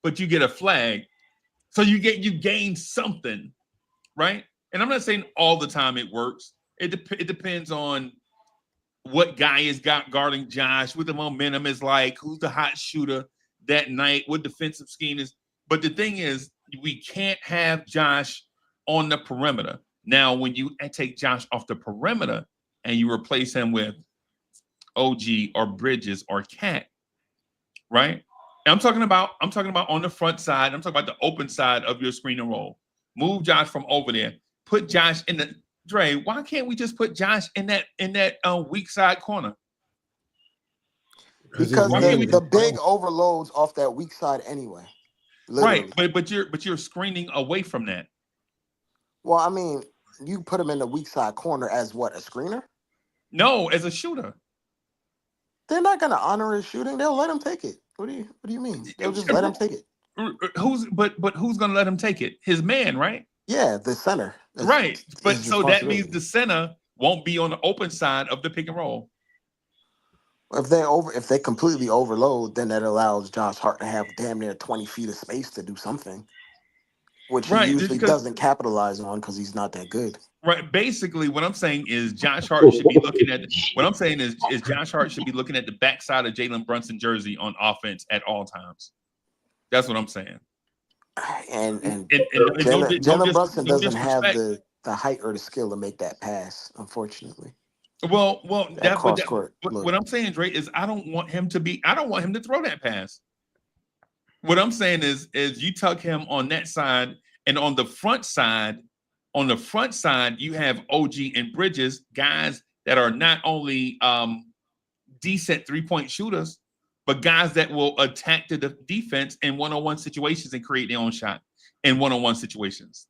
but you get a flag. So you gain something, right? And I'm not saying all the time it works. It depends on what guy is guarding Josh, what the momentum is like, who's the hot shooter that night, what defensive scheme is. But the thing is, we can't have Josh on the perimeter. Now, when you take Josh off the perimeter and you replace him with OG or Bridges or Cat, right? And I'm talking about on the front side. I'm talking about the open side of your screen and roll. Move Josh from over there. Put Josh in the Dre. Why can't we just put Josh in that weak side corner?
Because the big overloads off that weak side anyway. Literally.
Right, but you're screening away from that.
Well, I mean, you put him in the weak side corner as what, a screener?
No, as a shooter.
They're not going to honor his shooting. They'll let him take it. What do you mean? They'll just let him take it.
Who's going to let him take it? His man, right?
Yeah, the center.
Right. But so that means the center won't be on the open side of the pick and roll.
If they completely overload, then that allows Josh Hart to have damn near 20 feet of space to do something, which he usually doesn't capitalize on because he's not that good.
Right. Basically, what I'm saying is Josh Hart should be looking at Josh Hart should be looking at the backside of Jalen Brunson jersey on offense at all times. That's what I'm saying.
And Jalen Brunson doesn't have the height or the skill to make that pass, unfortunately.
Well, what I'm saying, Dre, is I don't want him to throw that pass. What I'm saying is you tuck him on that side, and on the front side, you have OG and Bridges, guys that are not only decent three-point shooters, but guys that will attack the defense in one-on-one situations and create their own shot in one-on-one situations.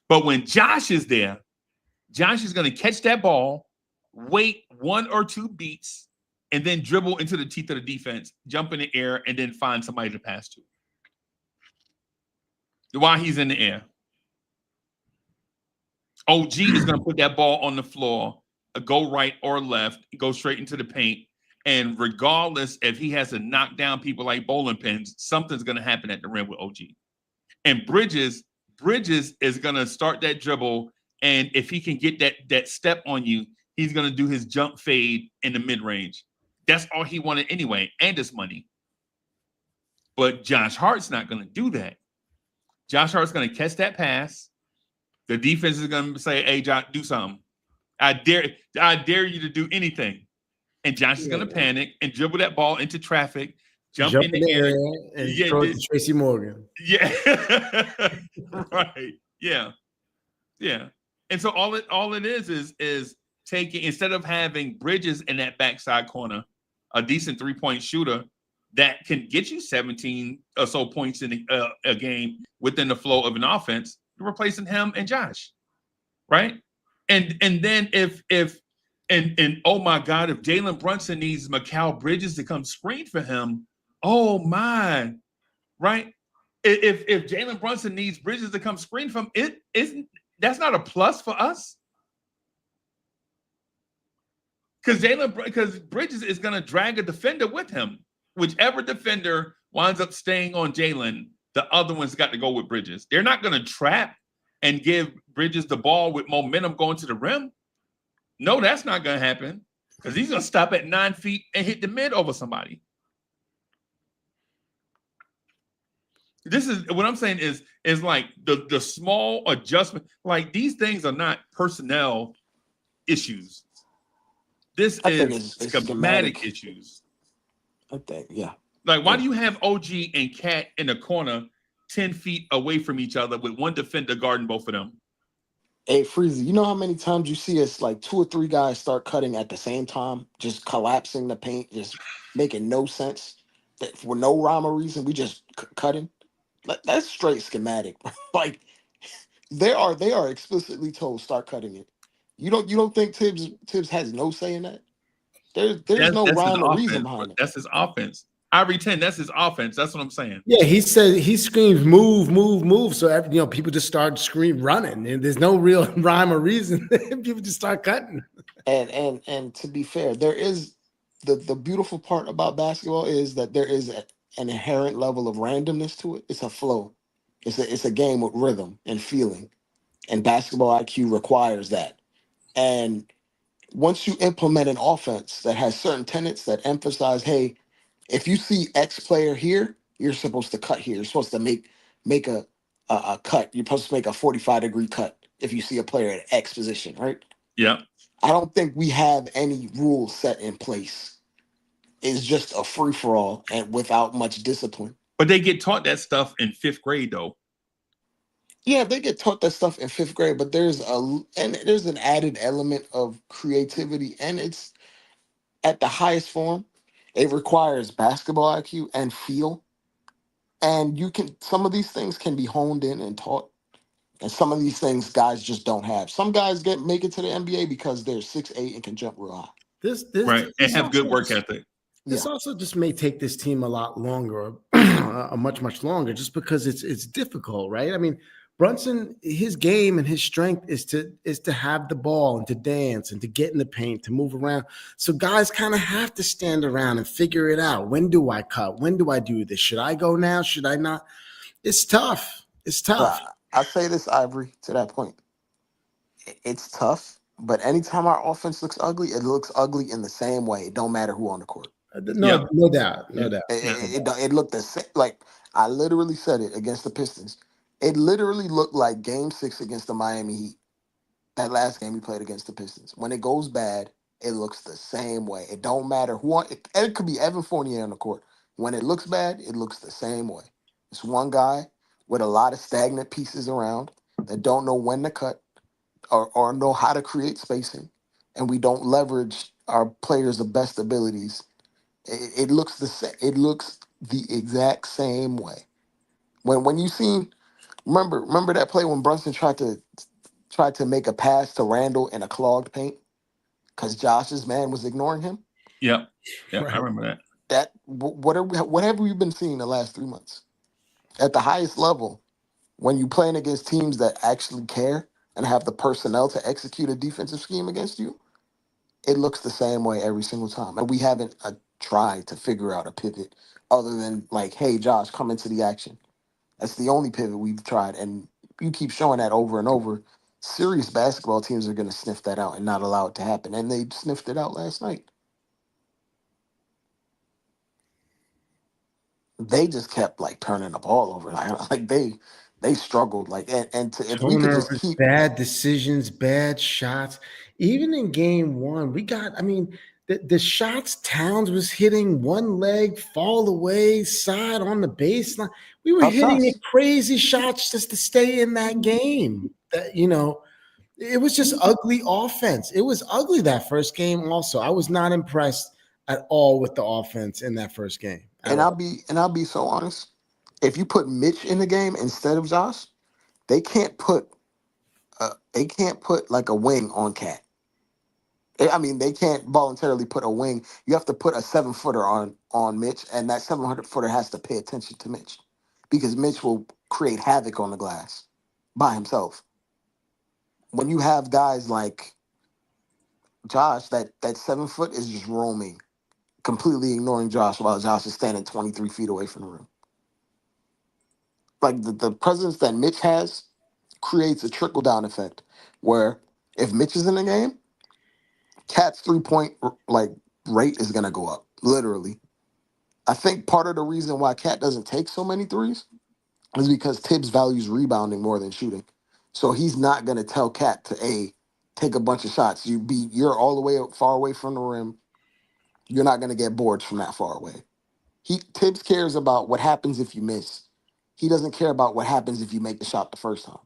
But when Josh is there, Josh is going to catch that ball, wait 1 or 2 beats, and then dribble into the teeth of the defense, jump in the air, and then find somebody to pass to while he's in the air. OG is going to put that ball on the floor, go right or left, go straight into the paint. And regardless if he has to knock down people like bowling pins, something's going to happen at the rim with OG. And Bridges is going to start that dribble. And if he can get that step on you, he's going to do his jump fade in the mid-range. That's all he wanted anyway, and his money. But Josh Hart's not going to do that. Josh Hart's going to catch that pass. The defense is going to say, hey, Josh, do something. I dare you to do anything. and Josh is going to panic and dribble that ball into traffic, jump in
the
the air,
and throw it to Tracy Morgan.
Yeah, right. Yeah. And so all it is taking, instead of having Bridges in that backside corner, a decent 3-point shooter that can get you 17 or so points in a game within the flow of an offense, you're replacing him and Josh, right? And then if oh my God, if Jalen Brunson needs Mikal Bridges to come screen for him, oh my, right? If Jalen Brunson needs Bridges to come screen from that's not a plus for us. Because Bridges is going to drag a defender with him. Whichever defender winds up staying on Jalen, the other one's got to go with Bridges. They're not going to trap and give Bridges the ball with momentum going to the rim. No, that's not going to happen, because he's going to stop at 9 feet and hit the mid over somebody. This is what I'm saying is like the small adjustment. Like, these things are not personnel issues. This is schematic issues.
I think, yeah.
Like, why do you have OG and Cat in the corner 10 feet away from each other with one defender guarding both of them?
Hey, Freezy, you know how many times you see us, like, 2 or 3 guys start cutting at the same time, just collapsing the paint, just making no sense, that for no rhyme or reason, we just cutting? That's straight schematic. Like, they are explicitly told start cutting it. You don't think Tibbs has no say in that? There's no rhyme or reason behind it.
That's his offense. Ivory 10, that's his offense. That's what I'm saying.
Yeah, he said he screams move, move, move. So people just start running, and there's no real rhyme or reason. People just start cutting.
And to be fair, there is the beautiful part about basketball is that there is an inherent level of randomness to it. It's a flow. It's a game with rhythm and feeling, and basketball IQ requires that. And once you implement an offense that has certain tenets that emphasize, hey, if you see X player here, you're supposed to cut here. You're supposed to make a cut. You're supposed to make a 45-degree cut if you see a player at X position, right?
Yeah.
I don't think we have any rules set in place. It's just a free-for-all and without much discipline.
But they get taught that stuff in 5th grade, though.
Yeah, they get taught that stuff in 5th grade, but there's an added element of creativity, and it's at the highest form. It requires basketball IQ and feel. And some of these things can be honed in and taught. And some of these things guys just don't have. Some guys make it to the NBA because they're 6'8" and can jump real high.
This
and have good work ethic.
This also just may take this team a lot longer, much, much longer, just because it's difficult, right? I mean, Brunson, his game and his strength is to have the ball and to dance and to get in the paint, to move around. So guys kind of have to stand around and figure it out. When do I cut? When do I do this? Should I go now? Should I not? It's tough. It's tough.
I say this, Ivory, to that point. It's tough, but anytime our offense looks ugly, it looks ugly in the same way. It don't matter who on the court.
No doubt.
It looked the same. Like, I literally said it against the Pistons. It literally looked like Game 6 against the Miami Heat. That last game we played against the Pistons. When it goes bad, it looks the same way. It don't matter who on it. It could be Evan Fournier on the court. When it looks bad, it looks the same way. It's one guy with a lot of stagnant pieces around that don't know when to cut or know how to create spacing, and we don't leverage our players' best abilities. It looks the same. It looks the exact same way. When you seen. Remember that play when Brunson tried to make a pass to Randall in a clogged paint because Josh's man was ignoring him?
Yeah, right. I remember
that. What have we been seeing the last 3 months? At the highest level, when you're playing against teams that actually care and have the personnel to execute a defensive scheme against you, it looks the same way every single time. And we haven't tried to figure out a pivot other than like, hey, Josh, come into the action. That's the only pivot we've tried, and you keep showing that over and over. Serious basketball teams are going to sniff that out and not allow it to happen, and they sniffed it out last night. They just kept like turning the ball over, like they struggled, like if we could just keep
bad decisions, bad shots. Even in game 1, we got. I mean, the shots Towns was hitting, one leg, fall away, side on the baseline. We were
Tough
hitting
shots.
crazy shots just to stay in that game. That it was just ugly offense. It was ugly that first game. Also, I was not impressed at all with the offense in that first game.
And I'll be so honest. If you put Mitch in the game instead of Josh, they can't put like a wing on Cat. I mean, they can't voluntarily put a wing. You have to put a 7-footer on Mitch, and that 700-footer has to pay attention to Mitch because Mitch will create havoc on the glass by himself. When you have guys like Josh, that 7 foot is just roaming, completely ignoring Josh while Josh is standing 23 feet away from the rim. Like the presence that Mitch has creates a trickle-down effect where if Mitch is in the game, Cat's 3-point rate is gonna go up, literally. I think part of the reason why Cat doesn't take so many threes is because Tibbs values rebounding more than shooting. So he's not gonna tell Cat to take a bunch of shots. You're all the way far away from the rim. You're not gonna get boards from that far away. Tibbs cares about what happens if you miss. He doesn't care about what happens if you make the shot the first time.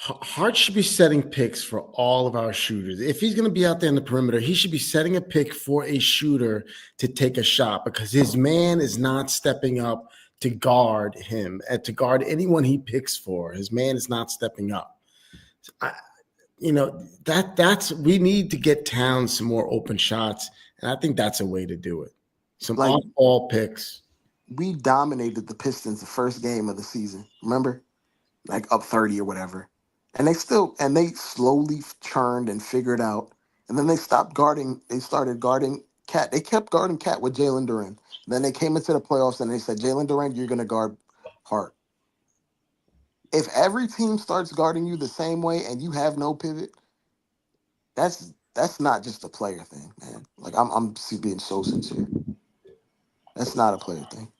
Hart should be setting picks for all of our shooters. If he's going to be out there in the perimeter, he should be setting a pick for a shooter to take a shot because his man is not stepping up to guard him and to guard anyone he picks for. His man is not stepping up. That's we need to get Towns some more open shots, and I think that's a way to do it. Some off-ball picks.
We dominated the Pistons the first game of the season. Remember, like up 30 or whatever. And they slowly churned and figured out. And then they stopped guarding. They started guarding Cat. They kept guarding Cat with Jalen Duren. Then they came into the playoffs and they said, Jalen Duren, you're going to guard Hart. If every team starts guarding you the same way and you have no pivot, that's not just a player thing, man. Like I'm being so sincere. That's not a player thing.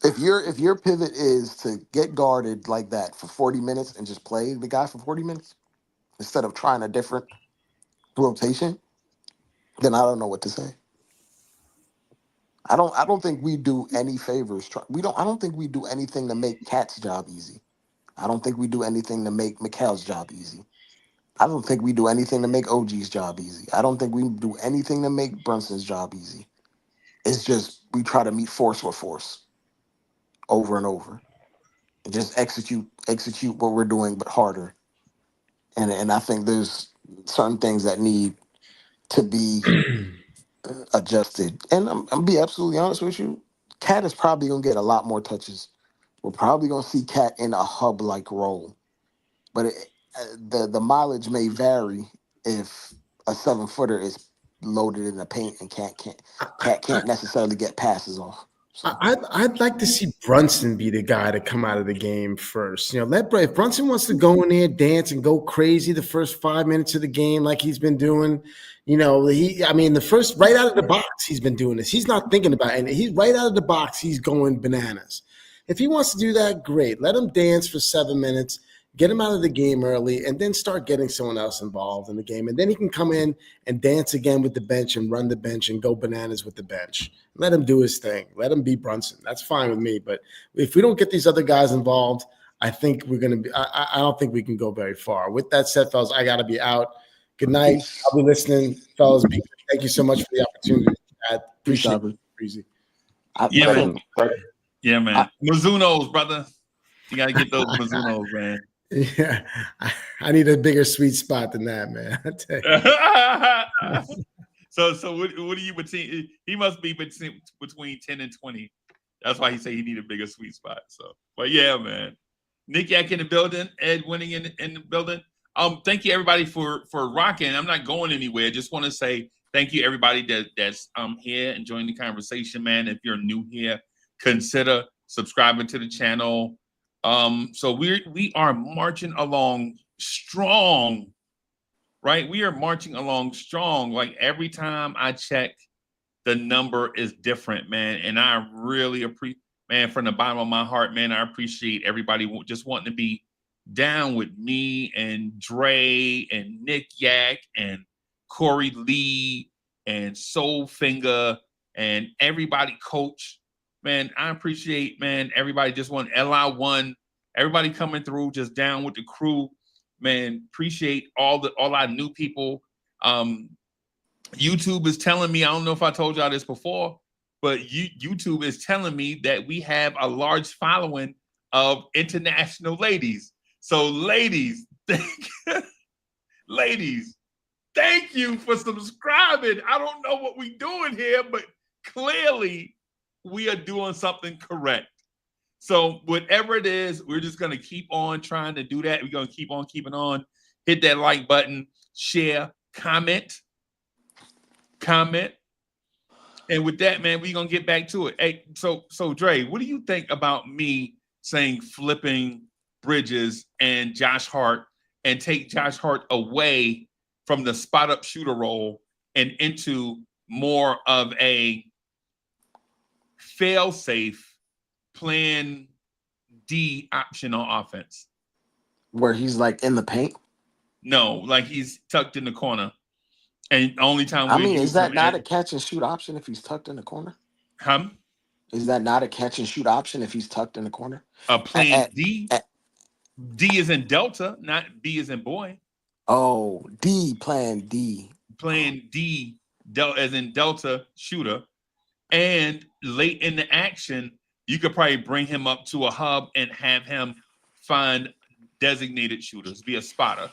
If your pivot is to get guarded like that for 40 minutes and just play the guy for 40 minutes instead of trying a different rotation, then I don't know what to say. I don't think we do any favors. I don't think we do anything to make Cat's job easy. I don't think we do anything to make Mikal's job easy. I don't think we do anything to make OG's job easy. I don't think we do anything to make Brunson's job easy. It's just we try to meet force with force over and over. And just execute what we're doing, but harder. And I think there's certain things that need to be adjusted. And I'm be absolutely honest with you, Cat is probably gonna get a lot more touches. We're probably gonna see Cat in a hub-like role, but the mileage may vary if a 7-footer is loaded in the paint and Cat can't necessarily get passes off. So.
I'd like to see Brunson be the guy to come out of the game first. If Brunson wants to go in there, dance, and go crazy the first 5 minutes of the game like he's been doing, the first right out of the box he's been doing this. He's not thinking about it. And he's right out of the box, he's going bananas. If he wants to do that, great. Let him dance for 7 minutes. Get him out of the game early, and then start getting someone else involved in the game. And then he can come in and dance again with the bench and run the bench and go bananas with the bench. Let him do his thing. Let him be Brunson. That's fine with me. But if we don't get these other guys involved, I think we're going to be – I don't think we can go very far. With that said, fellas, I got to be out. Good night. I'll be listening. Fellas, thank you so much for the opportunity. I appreciate it. Breezy.
Yeah, man. Yeah, man. Mizunos, brother. You got to get those Mizunos, man.
Yeah, I need a bigger sweet spot than that, man.
So what do you between? He must be between 10 and 20. That's why he said he need a bigger sweet spot. So, but yeah, man. Nick Yak in the building, Ed Winning in the building. Thank you everybody for rocking. I'm not going anywhere. I just want to say thank you everybody that's here enjoying the conversation, man. If you're new here, consider subscribing to the channel. So we are marching along strong, right? We are marching along strong. Like every time I check, the number is different, man. And I really appreciate, man, from the bottom of my heart, man, I appreciate everybody just wanting to be down with me and Dre and Nick Yak and Corey Lee and Soul Finger and everybody, Coach. Man, I appreciate, man, everybody just want LI1, everybody coming through, just down with the crew. Man, appreciate all our new people. YouTube is telling me, I don't know if I told y'all this before, but YouTube is telling me that we have a large following of international ladies. So ladies, ladies, thank you for subscribing. I don't know what we're doing here, but clearly we are doing something correct. So whatever it is, we're just going to keep on trying to do that. We're going to keep on keeping on. Hit that like button, share, comment. And with that, man, we're going to get back to it. Hey, so Dre, what do you think about me saying flipping Bridges and Josh Hart and take Josh Hart away from the spot up shooter role and into more of a fail safe plan D option on offense?
Where he's like in the paint?
No, like he's tucked in the corner. And only time
I mean, is that not a catch and shoot option if he's tucked in the corner?
Is
that not a catch and shoot option if he's tucked in the corner?
Plan D. D is in Delta, not B is in boy.
Oh, plan D.
Plan D, as in Delta shooter. And late in the action, you could probably bring him up to a hub and have him find designated shooters, be a spotter.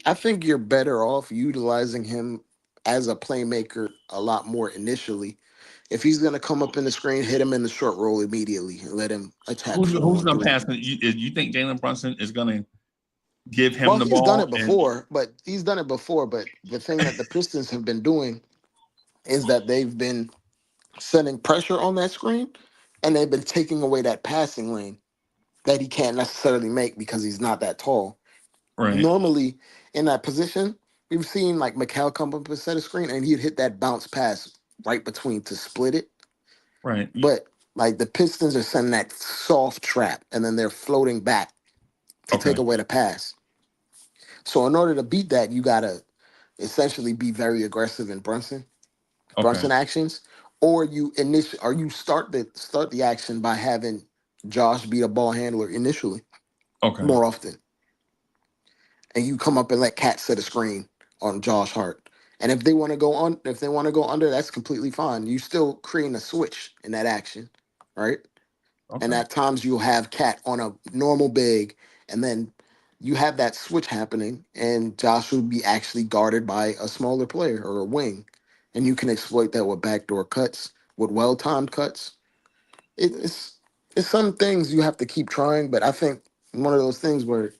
I think you're better off utilizing him as a playmaker a lot more initially. If he's going to come up in the screen, hit him in the short roll immediately and let him attack.
Who's going to pass? You think Jalen Brunson is going to give him the ball?
He's done it before, but the thing that the Pistons have been doing is that they've been sending pressure on that screen and they've been taking away that passing lane that he can't necessarily make because he's not that tall.
Right.
Normally in that position, we've seen like Mikal come up and set a screen and he'd hit that bounce pass right between to split it.
Right.
But like the Pistons are sending that soft trap and then they're floating back to take away the pass. So in order to beat that, you got to essentially be very aggressive in Brunson actions, or you start the action by having Josh be a ball handler initially, more often, and you come up and let Cat set a screen on Josh Hart. And if they want to go under, that's completely fine. You still creating a switch in that action, right? And at times you'll have Cat on a normal big, and then you have that switch happening, and Josh will be actually guarded by a smaller player or a wing. And you can exploit that with backdoor cuts, with well-timed cuts. It's some things you have to keep trying, but I think one of those things where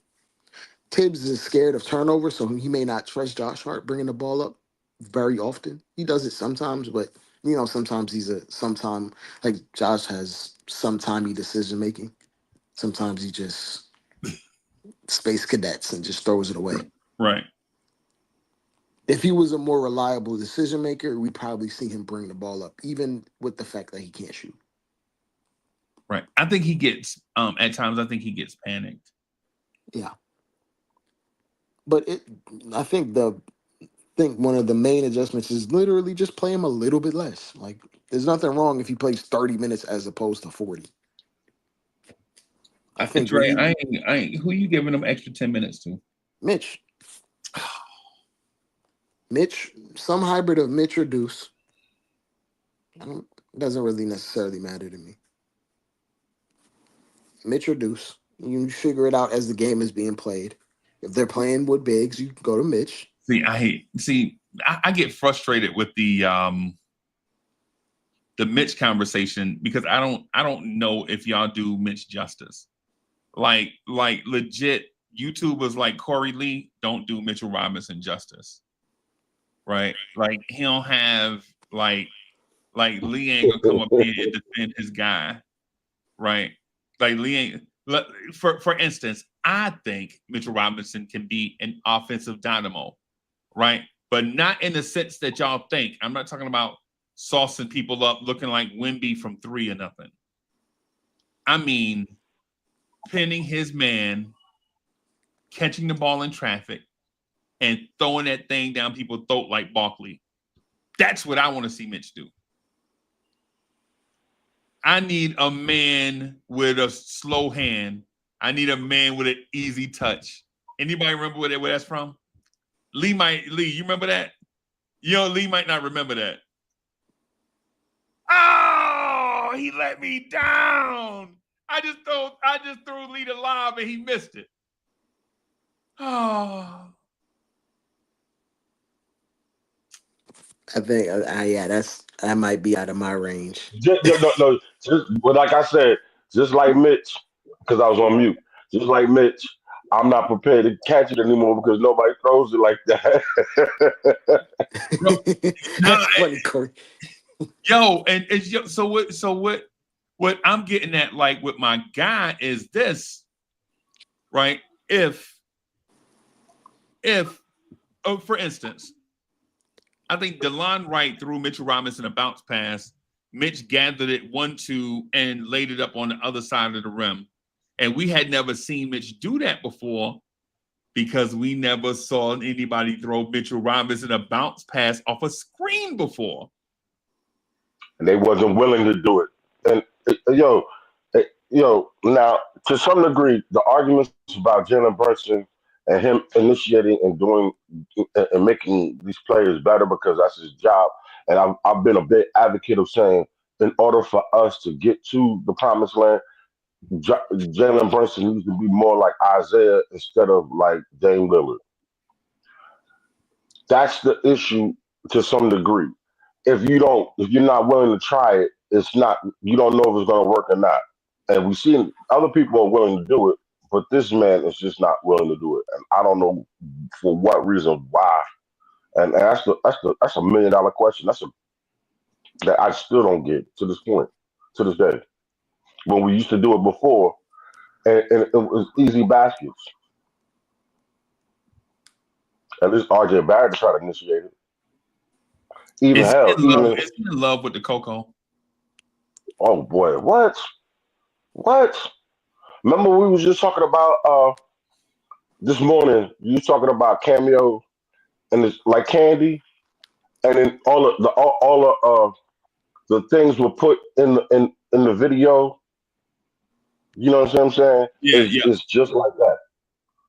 Tibbs is scared of turnover, so he may not trust Josh Hart bringing the ball up very often. He does it sometimes, but sometimes like Josh has sometimey decision making. Sometimes he just space cadets and just throws it away.
Right.
If he was a more reliable decision maker, we'd probably see him bring the ball up, even with the fact that he can't shoot.
Right. I think he gets at times I think he gets panicked.
Yeah. But I think one of the main adjustments is literally just play him a little bit less. Like there's nothing wrong if he plays 30 minutes as opposed to 40.
I think Dre, I ain't who you giving them extra 10 minutes to?
Mitch, some hybrid of Mitch or Deuce. It doesn't really necessarily matter to me. Mitch or Deuce. You figure it out as the game is being played. If they're playing with bigs, you go to Mitch.
I get frustrated with the Mitch conversation because I don't know if y'all do Mitch justice. Like legit YouTubers like Corey Lee don't do Mitchell Robinson justice. Right? Like he don't have like Lee ain't gonna come up here and defend his guy. Right? Like Lee ain't for instance, I think Mitchell Robinson can be an offensive dynamo, right? But not in the sense that y'all think. I'm not talking about saucing people up looking like Wemby from 3 or nothing. I mean, pinning his man, catching the ball in traffic, and throwing that thing down people's throat like Barkley. That's what I want to see Mitch do. I need a man with a slow hand. I need a man with an easy touch. Anybody remember where that's from? Lee, you remember that? Lee might not remember that. Oh, he let me down. I just threw Lee the lob and he missed it. Oh.
I think, that might be out of my range.
No, but like I said, just like Mitch, because I was on mute. Just like Mitch, I'm not prepared to catch it anymore because nobody throws it like that.
No,
That's funny, Corey.
What I'm getting at, like with my guy, is this, right? If for instance, I think DeLon Wright threw Mitchell Robinson a bounce pass. Mitch gathered it 1-2 and laid it up on the other side of the rim. And we had never seen Mitch do that before because we never saw anybody throw Mitchell Robinson a bounce pass off a screen before.
And they wasn't willing to do it. And now to some degree, the arguments about Jalen Brunson and him initiating and doing and making these players better because that's his job. And I've been a big advocate of saying, in order for us to get to the promised land, Jalen Brunson needs to be more like Isaiah instead of like Dame Lillard. That's the issue to some degree. If you're not willing to try it, you don't know if it's going to work or not. And we've seen other people are willing to do it, but this man is just not willing to do it, and I don't know for what reason why. And that's a $1 million question. That I still don't get to this point, to this day. When we used to do it before, and it was easy baskets. At least RJ Barrett to try to initiate it.
Is he in love with the Coco?
Oh boy, what? Remember we was just talking about this morning. You was talking about Cameo and it's like Candy, and then all the things were put in the video. You know what I'm saying? It's just like that.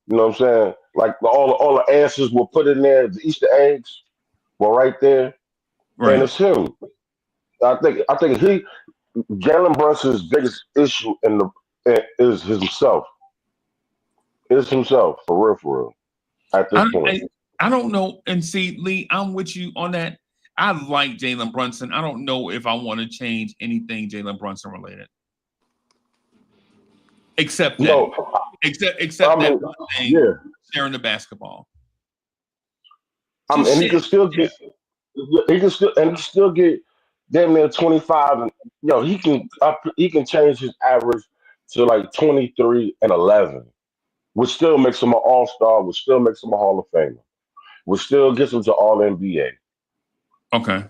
You know what I'm saying? Like all the answers were put in there. The Easter eggs were right there, and it's him. I think Jalen Brunson's biggest issue is himself. Is himself for real. At this point,
I don't know. And see, Lee, I'm with you on that. I like Jalen Brunson. I don't know if I want to change anything Jalen Brunson related, except that. Except that one thing, sharing the basketball.
And he can still get. He can still get damn near 25, and he can change his average to like 23 and 11, which still makes him an all-star, which still makes him a Hall of Famer, which still gets him to All NBA.
Okay.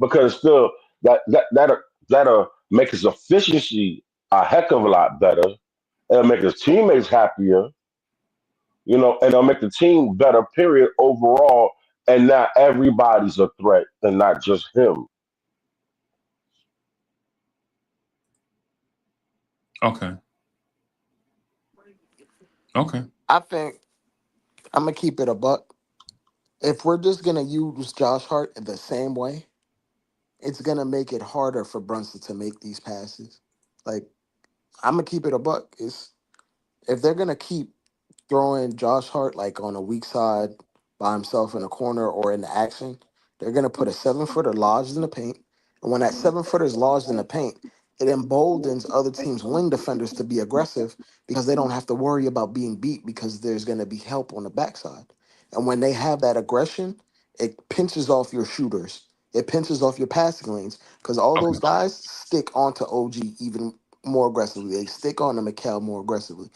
Because still that'll make his efficiency a heck of a lot better. It'll make his teammates happier, and it'll make the team better, period, overall. And not everybody's a threat and not just him.
Okay.
I think I'm going to keep it a buck. If we're just going to use Josh Hart in the same way, it's going to make it harder for Brunson to make these passes. Like, I'm going to keep it a buck. If they're going to keep throwing Josh Hart like on a weak side by himself in a corner or in the action, they're going to put a 7-footer lodged in the paint. And when that 7-footer is lodged in the paint, it emboldens other teams' wing defenders to be aggressive because they don't have to worry about being beat because there's going to be help on the backside. And when they have that aggression, it pinches off your shooters. It pinches off your passing lanes because all those guys stick onto OG even more aggressively. They stick on to Mikal more aggressively.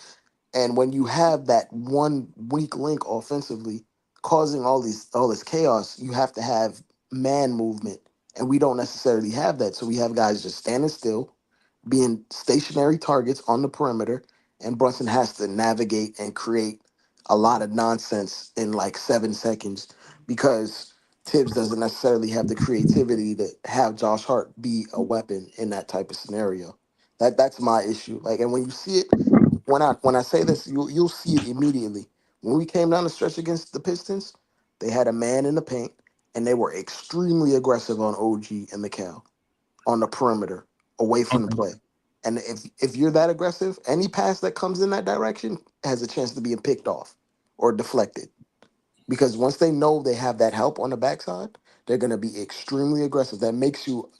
And when you have that one weak link offensively causing all this chaos, you have to have man movement. And we don't necessarily have that. So we have guys just standing still, being stationary targets on the perimeter, and Brunson has to navigate and create a lot of nonsense in like 7 seconds because Tibbs doesn't necessarily have the creativity to have Josh Hart be a weapon in that type of scenario. That's my issue. Like, and when you see it, when I say this, you'll see it immediately. When we came down the stretch against the Pistons, they had a man in the paint, and they were extremely aggressive on OG and Mikal on the perimeter, away from the
Okay.
play. And if you're that aggressive, any pass that comes in that direction has a chance to be picked off or deflected. Because once they know they have that help on the backside, they're going to be extremely aggressive. That makes you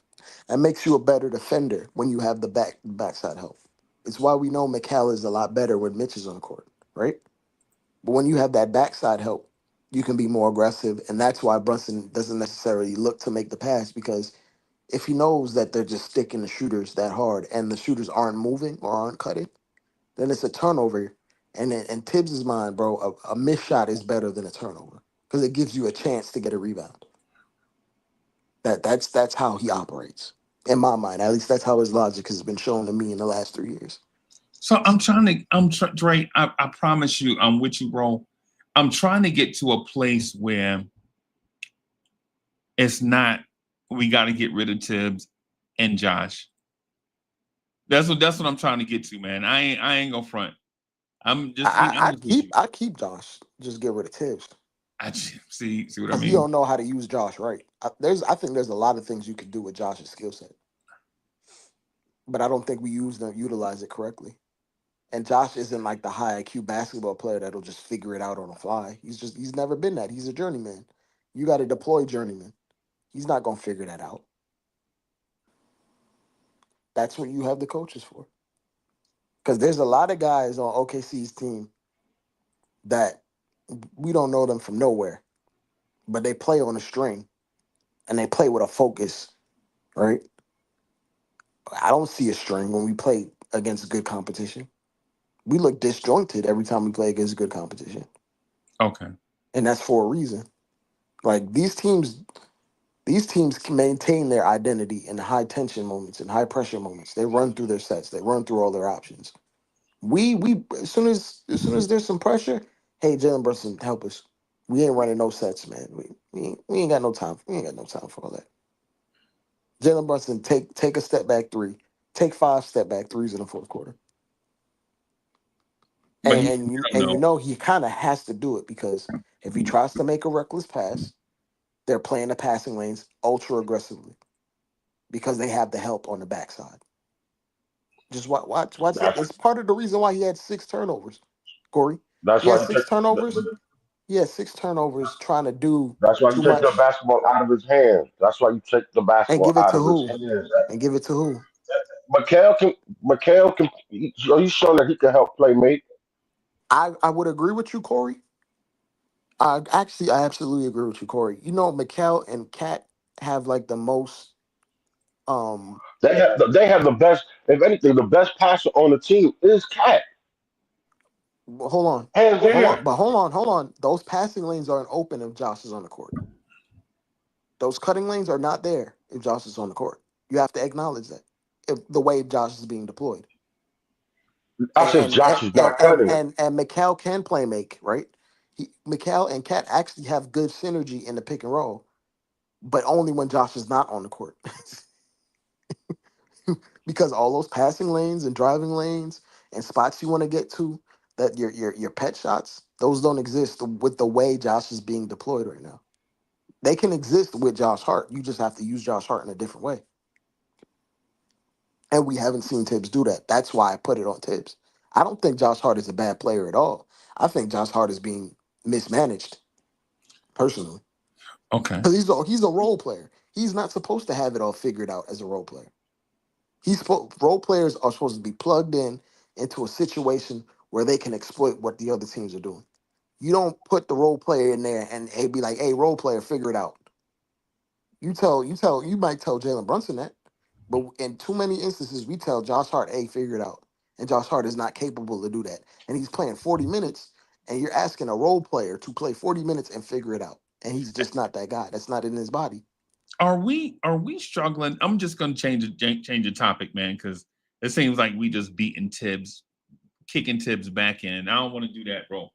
a better defender when you have the backside help. It's why we know Mikal is a lot better when Mitch is on the court, right? But when you have that backside help, you can be more aggressive, and that's why Brunson doesn't necessarily look to make the pass, because if he knows that they're just sticking the shooters that hard and the shooters aren't moving or aren't cutting, then it's a turnover. And in Tibbs's mind, bro, a missed shot is better than a turnover because it gives you a chance to get a rebound. That's how he operates in my mind. At least that's how his logic has been shown to me in the last 3 years.
So Dre, I promise you, I'm with you, bro. I'm trying to get to a place where it's not, we got to get rid of Tibbs and Josh. That's what I'm trying to get to, man. I ain't gonna front. I'm just being honest with you.
I keep Josh. Just get rid of Tibbs.
See what I
Because he
mean?
don't know how to use Josh right. I think there's a lot of things you could do with Josh's skill set, but I don't think we utilize it correctly. And Josh isn't like the high IQ basketball player that'll just figure it out on the fly. He's never been that. He's a journeyman. You got to deploy journeyman. He's not gonna figure that out. That's what you have the coaches for. Because there's a lot of guys on OKC's team that we don't know them from nowhere, but they play on a string and they play with a focus, right? I don't see a string when we play against good competition. We look disjointed every time we play against good competition.
Okay.
And that's for a reason. Like these teams can maintain their identity in high tension moments and high pressure moments. They run through their sets. They run through all their options. We as soon as there's some pressure, hey Jalen Brunson, help us. We ain't running no sets, man. We ain't got no time. We ain't got no time for all that. Jalen Brunson, take a step back three. Take 5 step back threes in the fourth quarter.
But
And he kind of has to do it because if he tries to make a reckless pass, they're playing the passing lanes ultra aggressively because they have the help on the backside. Just watch it.
That's
It's part of the reason why he had 6 turnovers, Corey.
that's
He
why
had
you
6
take
turnovers. He had 6 turnovers trying to do
that's why you
too
take the
much
basketball out of his hands. That's why you take the
and
basketball
give it
out
to
of his
who?
hands.
And give it to who?
Mikal can he's shown that he can help play make.
I would agree with you, Corey. I absolutely agree with you, Corey. You know, Mikal and Cat have like the most
They have the best, if anything, the best passer on the team is Cat.
hold on.
Hands
Hold
down.
on. But hold on. Those passing lanes aren't open if Josh is on the court. Those cutting lanes are not there if Josh is on the court. You have to acknowledge that. If the way Josh is being deployed.
I said
And
Josh
and
is
and
not
and
cutting it.
and, and Mikal can play make, right? Mikal and Cat actually have good synergy in the pick and roll, but only when Josh is not on the court. Because all those passing lanes and driving lanes and spots you want to get to, that your pet shots, those don't exist with the way Josh is being deployed right now. They can exist with Josh Hart. You just have to use Josh Hart in a different way. And we haven't seen Tibbs do that. That's why I put it on Tibbs. I don't think Josh Hart is a bad player at all. I think Josh Hart is being mismanaged, personally.
okay.
Because he's a role player. He's not supposed to have it all figured out as a role player. Role players are supposed to be plugged in into a situation where they can exploit what the other teams are doing. You don't put the role player in there and be like, "Hey, role player, figure it out." You might tell Jalen Brunson that, but in too many instances, we tell Josh Hart, "Hey, figure it out," and Josh Hart is not capable to do that, and he's playing 40 minutes, and you're asking a role player to play 40 minutes and figure it out, and he's just not that guy. That's not in his body.
Are we struggling? I'm just gonna change the topic, man, because it seems like we just beating Tibbs, kicking Tibbs back in. I don't want to do that, bro.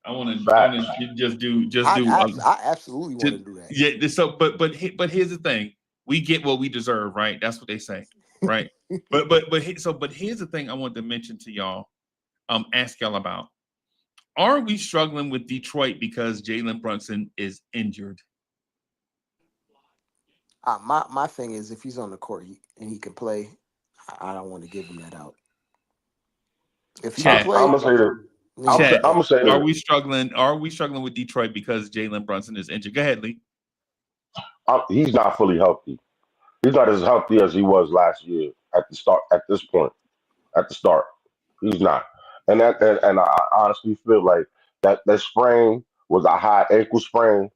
I want
Facts.
to just do
I absolutely want to do that.
yeah. So, but here's the thing: we get what we deserve, right? That's what they say, right? but here's the thing I want to mention to y'all, ask y'all about: are we struggling with Detroit because Jalen Brunson is injured?
My thing is, if he's on the court and he can play, I don't want to give him that out. If he can
Chat,
play,
I'm gonna say this. I'm
Chat,
gonna say
are
this.
we struggling? Are we struggling with Detroit because Jalen Brunson is injured? Go ahead, Lee.
He's not fully healthy. He's not as healthy as he was last year at the start. At this point, at the start, he's not. And I honestly feel like that sprain was a high ankle sprain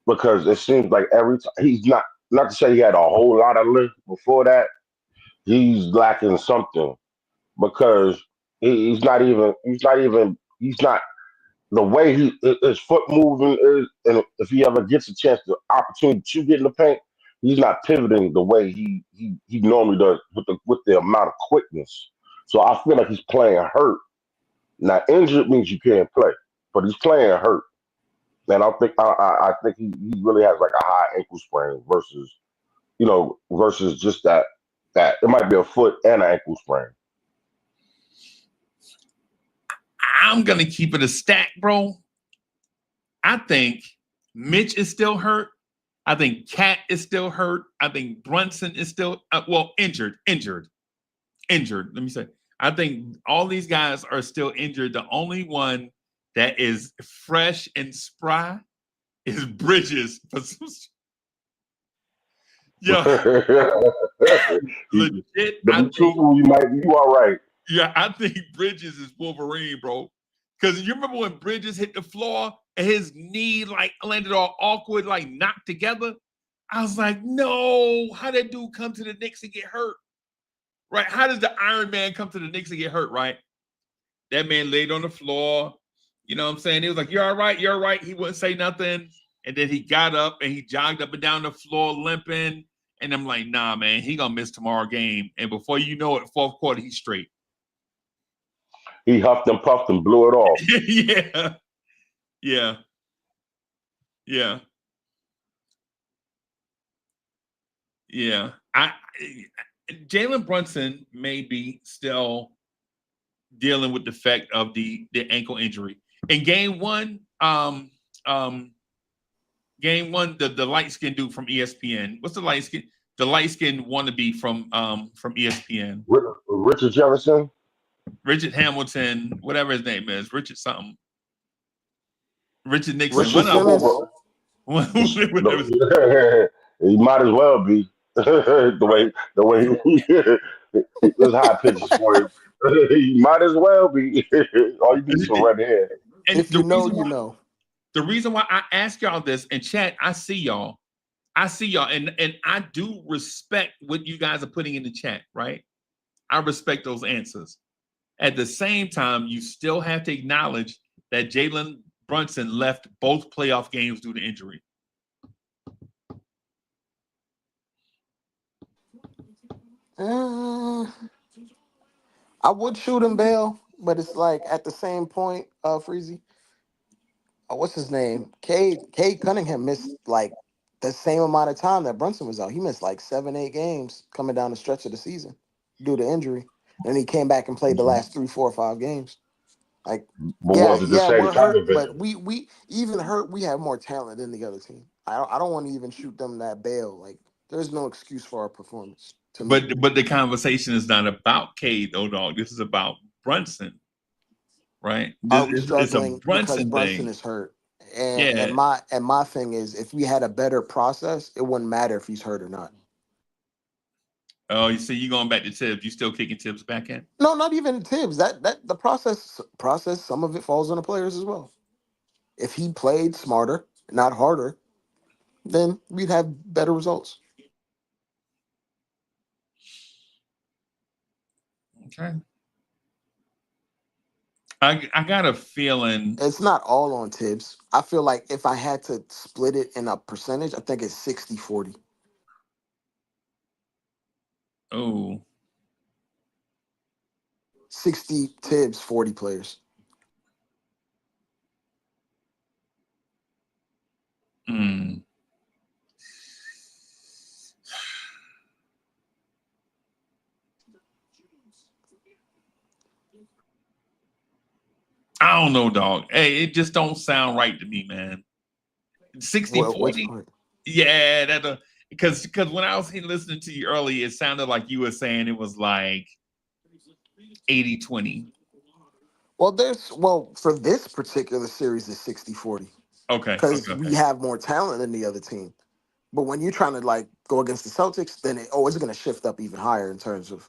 because it seems like every time he's not to say he had a whole lot of lift before that. He's lacking something because he's not the way his foot moving is, and if he ever gets a chance, the opportunity to get in the paint, he's not pivoting the way he normally does with the amount of quickness. So I feel like he's playing hurt. Now injured means you can't play, but he's playing hurt. And I think he really has like a high ankle sprain versus just that it might be a foot and an ankle sprain.
I'm gonna keep it a stack, bro. I think Mitch is still hurt. I think Cat is still hurt. I think Brunson is still injured. Let me say. I think all these guys are still injured. The only one that is fresh and spry is Bridges. Yeah, legit.
To be truthful, you are right.
Yeah, I think Bridges is Wolverine, bro. Because you remember when Bridges hit the floor and his knee like landed all awkward, like knocked together? I was like, no, how that dude come to the Knicks and get hurt? Right? How does the Iron Man come to the Knicks and get hurt, right? That man laid on the floor. You know what I'm saying? He was like, you're all right, you're all right. He wouldn't say nothing. And then he got up and he jogged up and down the floor limping. And I'm like, nah, man, he gonna miss tomorrow's game. And before you know it, fourth quarter, he's straight.
He huffed and puffed and blew it off.
Yeah. Jalen Brunson may be still dealing with the effect of the ankle injury. In game one, the light skinned dude from ESPN. What's the light skin? The light skinned wannabe from ESPN.
Richard Jefferson.
Richard Hamilton, whatever his name is, Richard something. Richard Nixon.
Richard Simmons.
He might as well be the way those high pitches for him. He might as well be. All you need is some red hair.
And
if you know, you know.
The reason why I ask y'all this in chat, I see y'all, and I do respect what you guys are putting in the chat, right? I respect those answers. At the same time, you still have to acknowledge that Jalen Brunson left both playoff games due to injury.
I would shoot him bail, but it's like at the same point, Freezy. What's his name? Cade Cunningham missed like the same amount of time that Brunson was out. He missed like 7-8 games coming down the stretch of the season due to injury. And he came back and played the last 3, 4, 5 games. Like,
but was it the same
we're hurt,
time
but we even hurt. We have more talent than the other team. I don't want to even shoot them that bail. Like, there's no excuse for our performance. To me.
But the conversation is not about Cade, though, dog. This is about Brunson, right?
Are we
It's a
struggling because
Brunson
Brunson
thing.
is hurt? And my thing is, if we had a better process, it wouldn't matter if he's hurt or not.
Oh, you see, you going back to Tibbs? You still kicking Tibbs back in?
No, not even Tibbs. That the process. Some of it falls on the players as well. If he played smarter, not harder, then we'd have better results.
Okay. I got a feeling
It's not all on Tibbs. I feel like if I had to split it in a percentage, I think it's 60-40.
Oh,
60 Tibbs, 40 players.
I don't know, dog. Hey, it just don't sound right to me, man. 60-40? Yeah, that because when I was listening to you earlier, it sounded like you were saying it was like 80-20.
Well, for this particular series, it's 60-40.
Okay.
Because we have more talent than the other team. But when you're trying to like go against the Celtics, then it's going to shift up even higher in terms of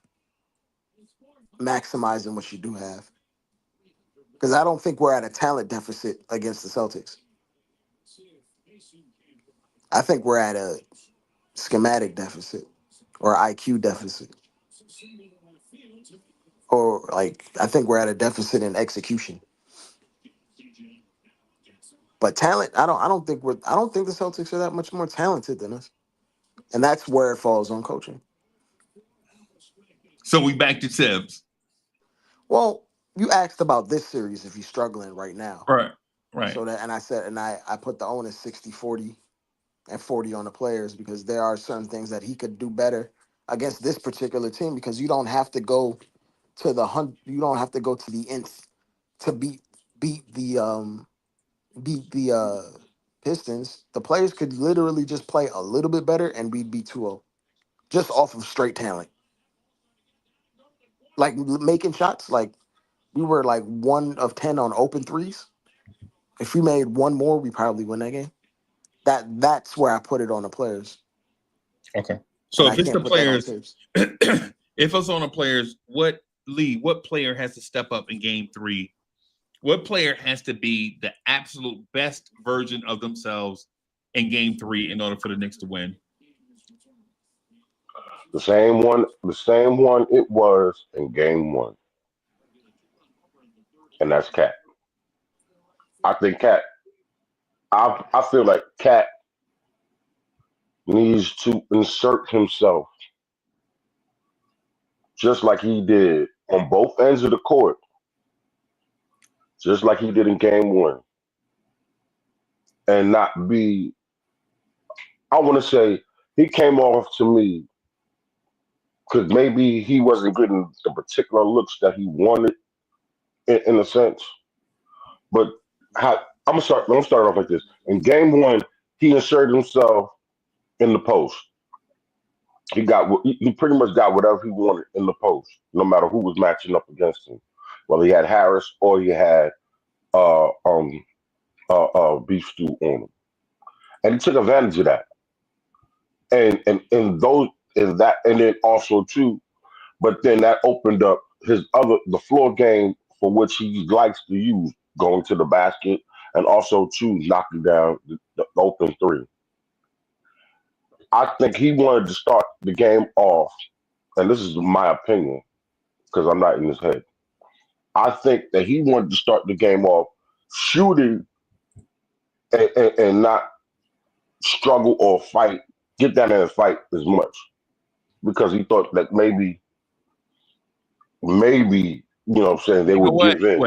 maximizing what you do have. Because I don't think we're at a talent deficit against the Celtics. I think we're at a schematic deficit or IQ deficit. Or like I think we're at a deficit in execution. But talent, I don't think the Celtics are that much more talented than us. And that's where it falls on coaching.
So we back to Tibbs.
Well, you asked about this series if he's struggling right now.
Right.
So that, and I said, and I put the onus 60-40 and 40 on the players because there are certain things that he could do better against this particular team because you don't have to go to the nth to beat the Pistons. The players could literally just play a little bit better and we'd be 2-0 just off of straight talent. Like making shots, like we were like 1 of 10 on open threes. If we made one more, we probably win that game. That's where I put it on the players.
Okay. So if it's the players, if it's on the players, what player has to step up in game 3? What player has to be the absolute best version of themselves in game 3 in order for the Knicks to win?
The same one it was in game 1. And that's Cat. I think Cat, I feel like Cat needs to insert himself just like he did on both ends of the court, just like he did in game 1, and not be, I want to say, he came off to me because maybe he wasn't getting the particular looks that he wanted in a sense. But I'm gonna start off like this. In game 1, he inserted himself in the post. He pretty much got whatever he wanted in the post, no matter who was matching up against him. Whether he had Harris or he had beef stew on him, and he took advantage of that. And then also too, but then that opened up the floor game for which he likes to use, going to the basket and also too knocking down the open 3. I think he wanted to start the game off, and this is my opinion because I'm not in his head. I think that he wanted to start the game off shooting and not struggle or fight, get down there and fight as much because he thought that maybe, you know what I'm saying, they would give in.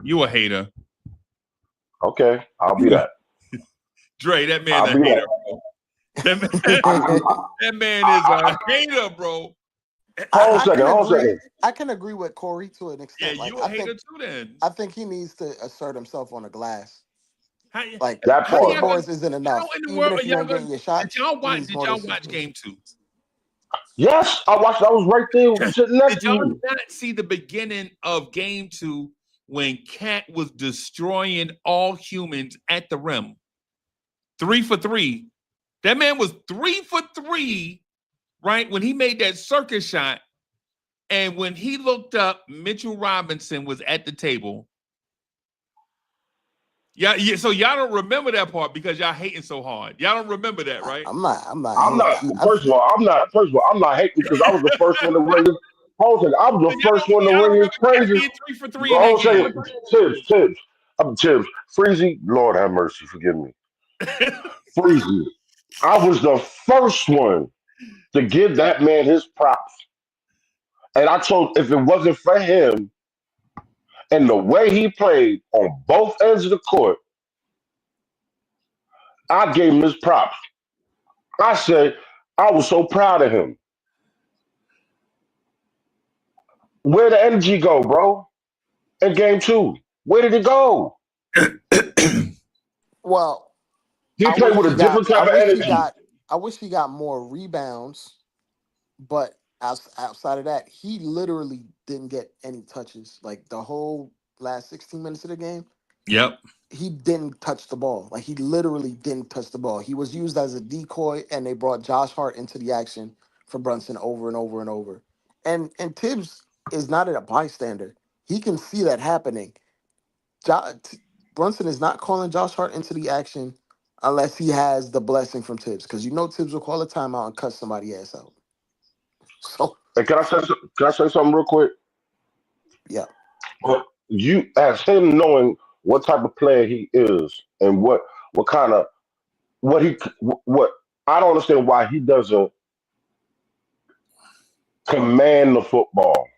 You a hater.
Okay, I'll be that.
Dre, that man's a hater, bro. That man is a hater, bro.
Hold on a second.
I can agree with Corey to an extent.
Yeah, you a hater too then.
I think he needs to assert himself on the glass.
Like
that part.
Boards isn't enough. Even if you ain't getting your shots.
Did y'all watch game 2?
Yes, I watched. I was right there sitting next to you.
Did y'all not see the beginning of game 2 when Cat was destroying all humans at the rim? 3 for 3. That man was 3 for 3, right? When he made that circus shot. And when he looked up, Mitchell Robinson was at the table. Yeah. So y'all don't remember that part because y'all hating so hard. Y'all don't remember that, right?
I'm not. First of all, I'm not hating because I was the first one to ring it. Hold on, I was the first one to ring it crazy.
3 for 3 in that game.
Tibbs, Freezy, Lord have mercy, forgive me. Freezy, I was the first one to give that man his props. And I told, if it wasn't for him and the way he played on both ends of the court, I gave him his props. I said I was so proud of him. Where the energy go, bro? In game 2, where did it go?
Well,
He
I
played
wish
with
he
a
got.
different
I
type of
wish he
energy.
got. I wish he got more rebounds. But outside of that, he literally didn't get any touches. Like the whole last 16 minutes of the game,
Yep.
he didn't touch the ball. Like he literally didn't touch the ball. He was used as a decoy, and they brought Josh Hart into the action for Brunson over and over and over. And Tibbs is not a bystander. He can see that happening. Brunson is not calling Josh Hart into the action unless he has the blessing from Tibbs, because you know Tibbs will call a timeout and cut somebody ass out. So
And can I say something real quick?
yeah.
But you, as him knowing what type of player he is and what kind of what I don't understand why he doesn't command the football.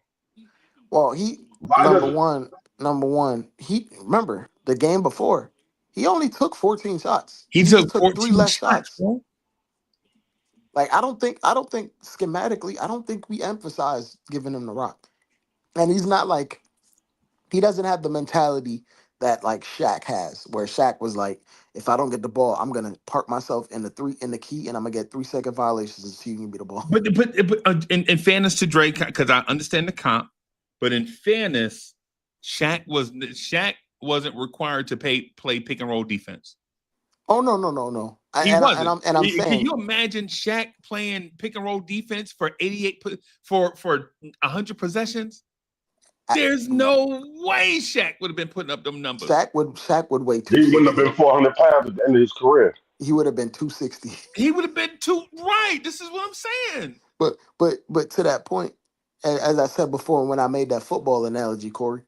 Well, he
Why
number
does
one, number one. He remember the game before. He only took 14 shots.
He
He just
took
took 3
14
less
shots,
shots.
bro.
Like I don't think schematically, I don't think we emphasize giving him the rock. And he's not like he doesn't have the mentality that like Shaq has, where Shaq was like, if I don't get the ball, I'm gonna park myself in the key and I'm gonna get 3-second violations until you give me the ball.
But in fairness to Drake, because I understand the comp, but in fairness, Shaq wasn't required to play pick and roll defense.
Oh no.
He wasn't.
And I'm
Can
saying
you imagine Shaq playing pick and roll defense for 88 for 100 possessions? There's no way Shaq would have been putting up them numbers.
Shaq would weigh
he wouldn't have
260.
been 400 pounds at the end of his career?
He would have been 260.
He would have been too right. This is what I'm saying.
But to that point, as I said before when I made that football analogy, Corey,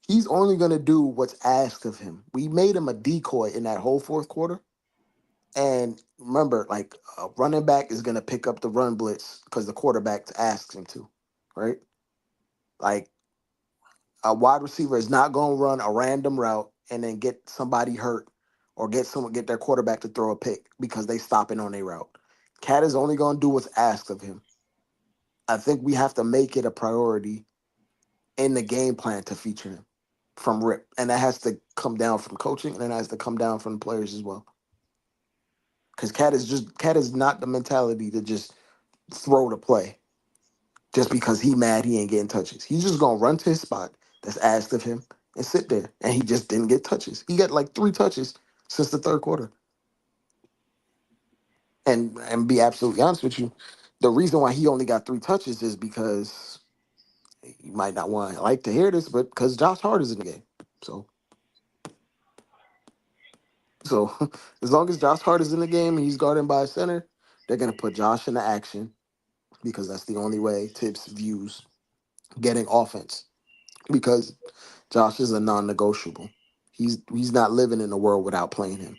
he's only gonna do what's asked of him. We made him a decoy in that whole fourth quarter. And remember, like a running back is gonna pick up the run blitz because the quarterback asks him to, right? Like a wide receiver is not gonna run a random route and then get somebody hurt or get their quarterback to throw a pick because they stopping on their route. Cat is only gonna do what's asked of him. I think we have to make it a priority in the game plan to feature him from rip. And that has to come down from coaching and it has to come down from the players as well. Because Cat is not the mentality to just throw the play just because he mad he ain't getting touches. He's just gonna run to his spot that's asked of him and sit there. And he just didn't get touches. He got like 3 touches since the third quarter. And be absolutely honest with you, the reason why he only got 3 touches is because you might not want to like to hear this, but because Josh Hart is in the game. So as long as Josh Hart is in the game and he's guarded by a center, they're gonna put Josh into action because that's the only way Tibbs views getting offense. Because Josh is a non-negotiable. He's not living in a world without playing him.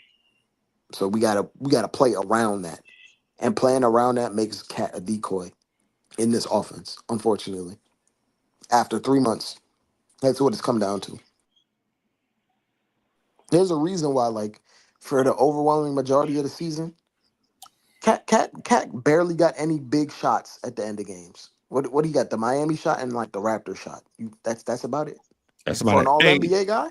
So we gotta play around that. And playing around that makes Cat a decoy in this offense, unfortunately. After 3 months. That's what it's come down to. There's a reason why, like, for the overwhelming majority of the season, Cat barely got any big shots at the end of games. What do you got? The Miami shot and like the Raptor shot. That's about it.
That's
For
about
an
it.
all
Hey,
NBA guy,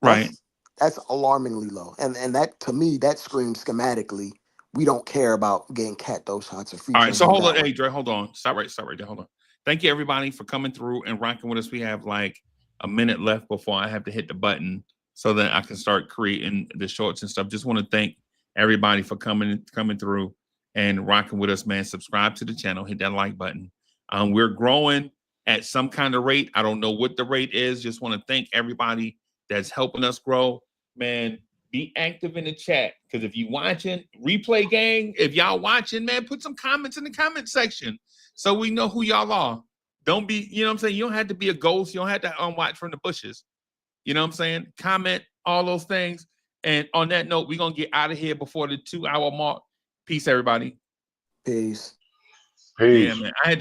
right.
that's alarmingly low. And that to me, that screams schematically, we don't care about getting Cat those shots or
All right.
featuring
So
him
hold on.
that way.
Hey, Dre, hold on. Stop right there. Hold on. Thank you, everybody, for coming through and rocking with us. We have like a minute left before I have to hit the button so that I can start creating the shorts and stuff. Just want to thank everybody for coming through and rocking with us, man. Subscribe to the channel, hit that like button. We're growing at some kind of rate. I don't know what the rate is. Just want to thank everybody that's helping us grow, man. Be active in the chat, because if you watching replay gang, if y'all watching, man, put some comments in the comment section so we know who y'all are. Don't be, you know what I'm saying? You don't have to be a ghost. You don't have to watch from the bushes. You know what I'm saying? Comment all those things. And on that note, we're going to get out of here before the 2-hour mark. Peace, everybody.
Peace.
Peace.
Yeah, man. I had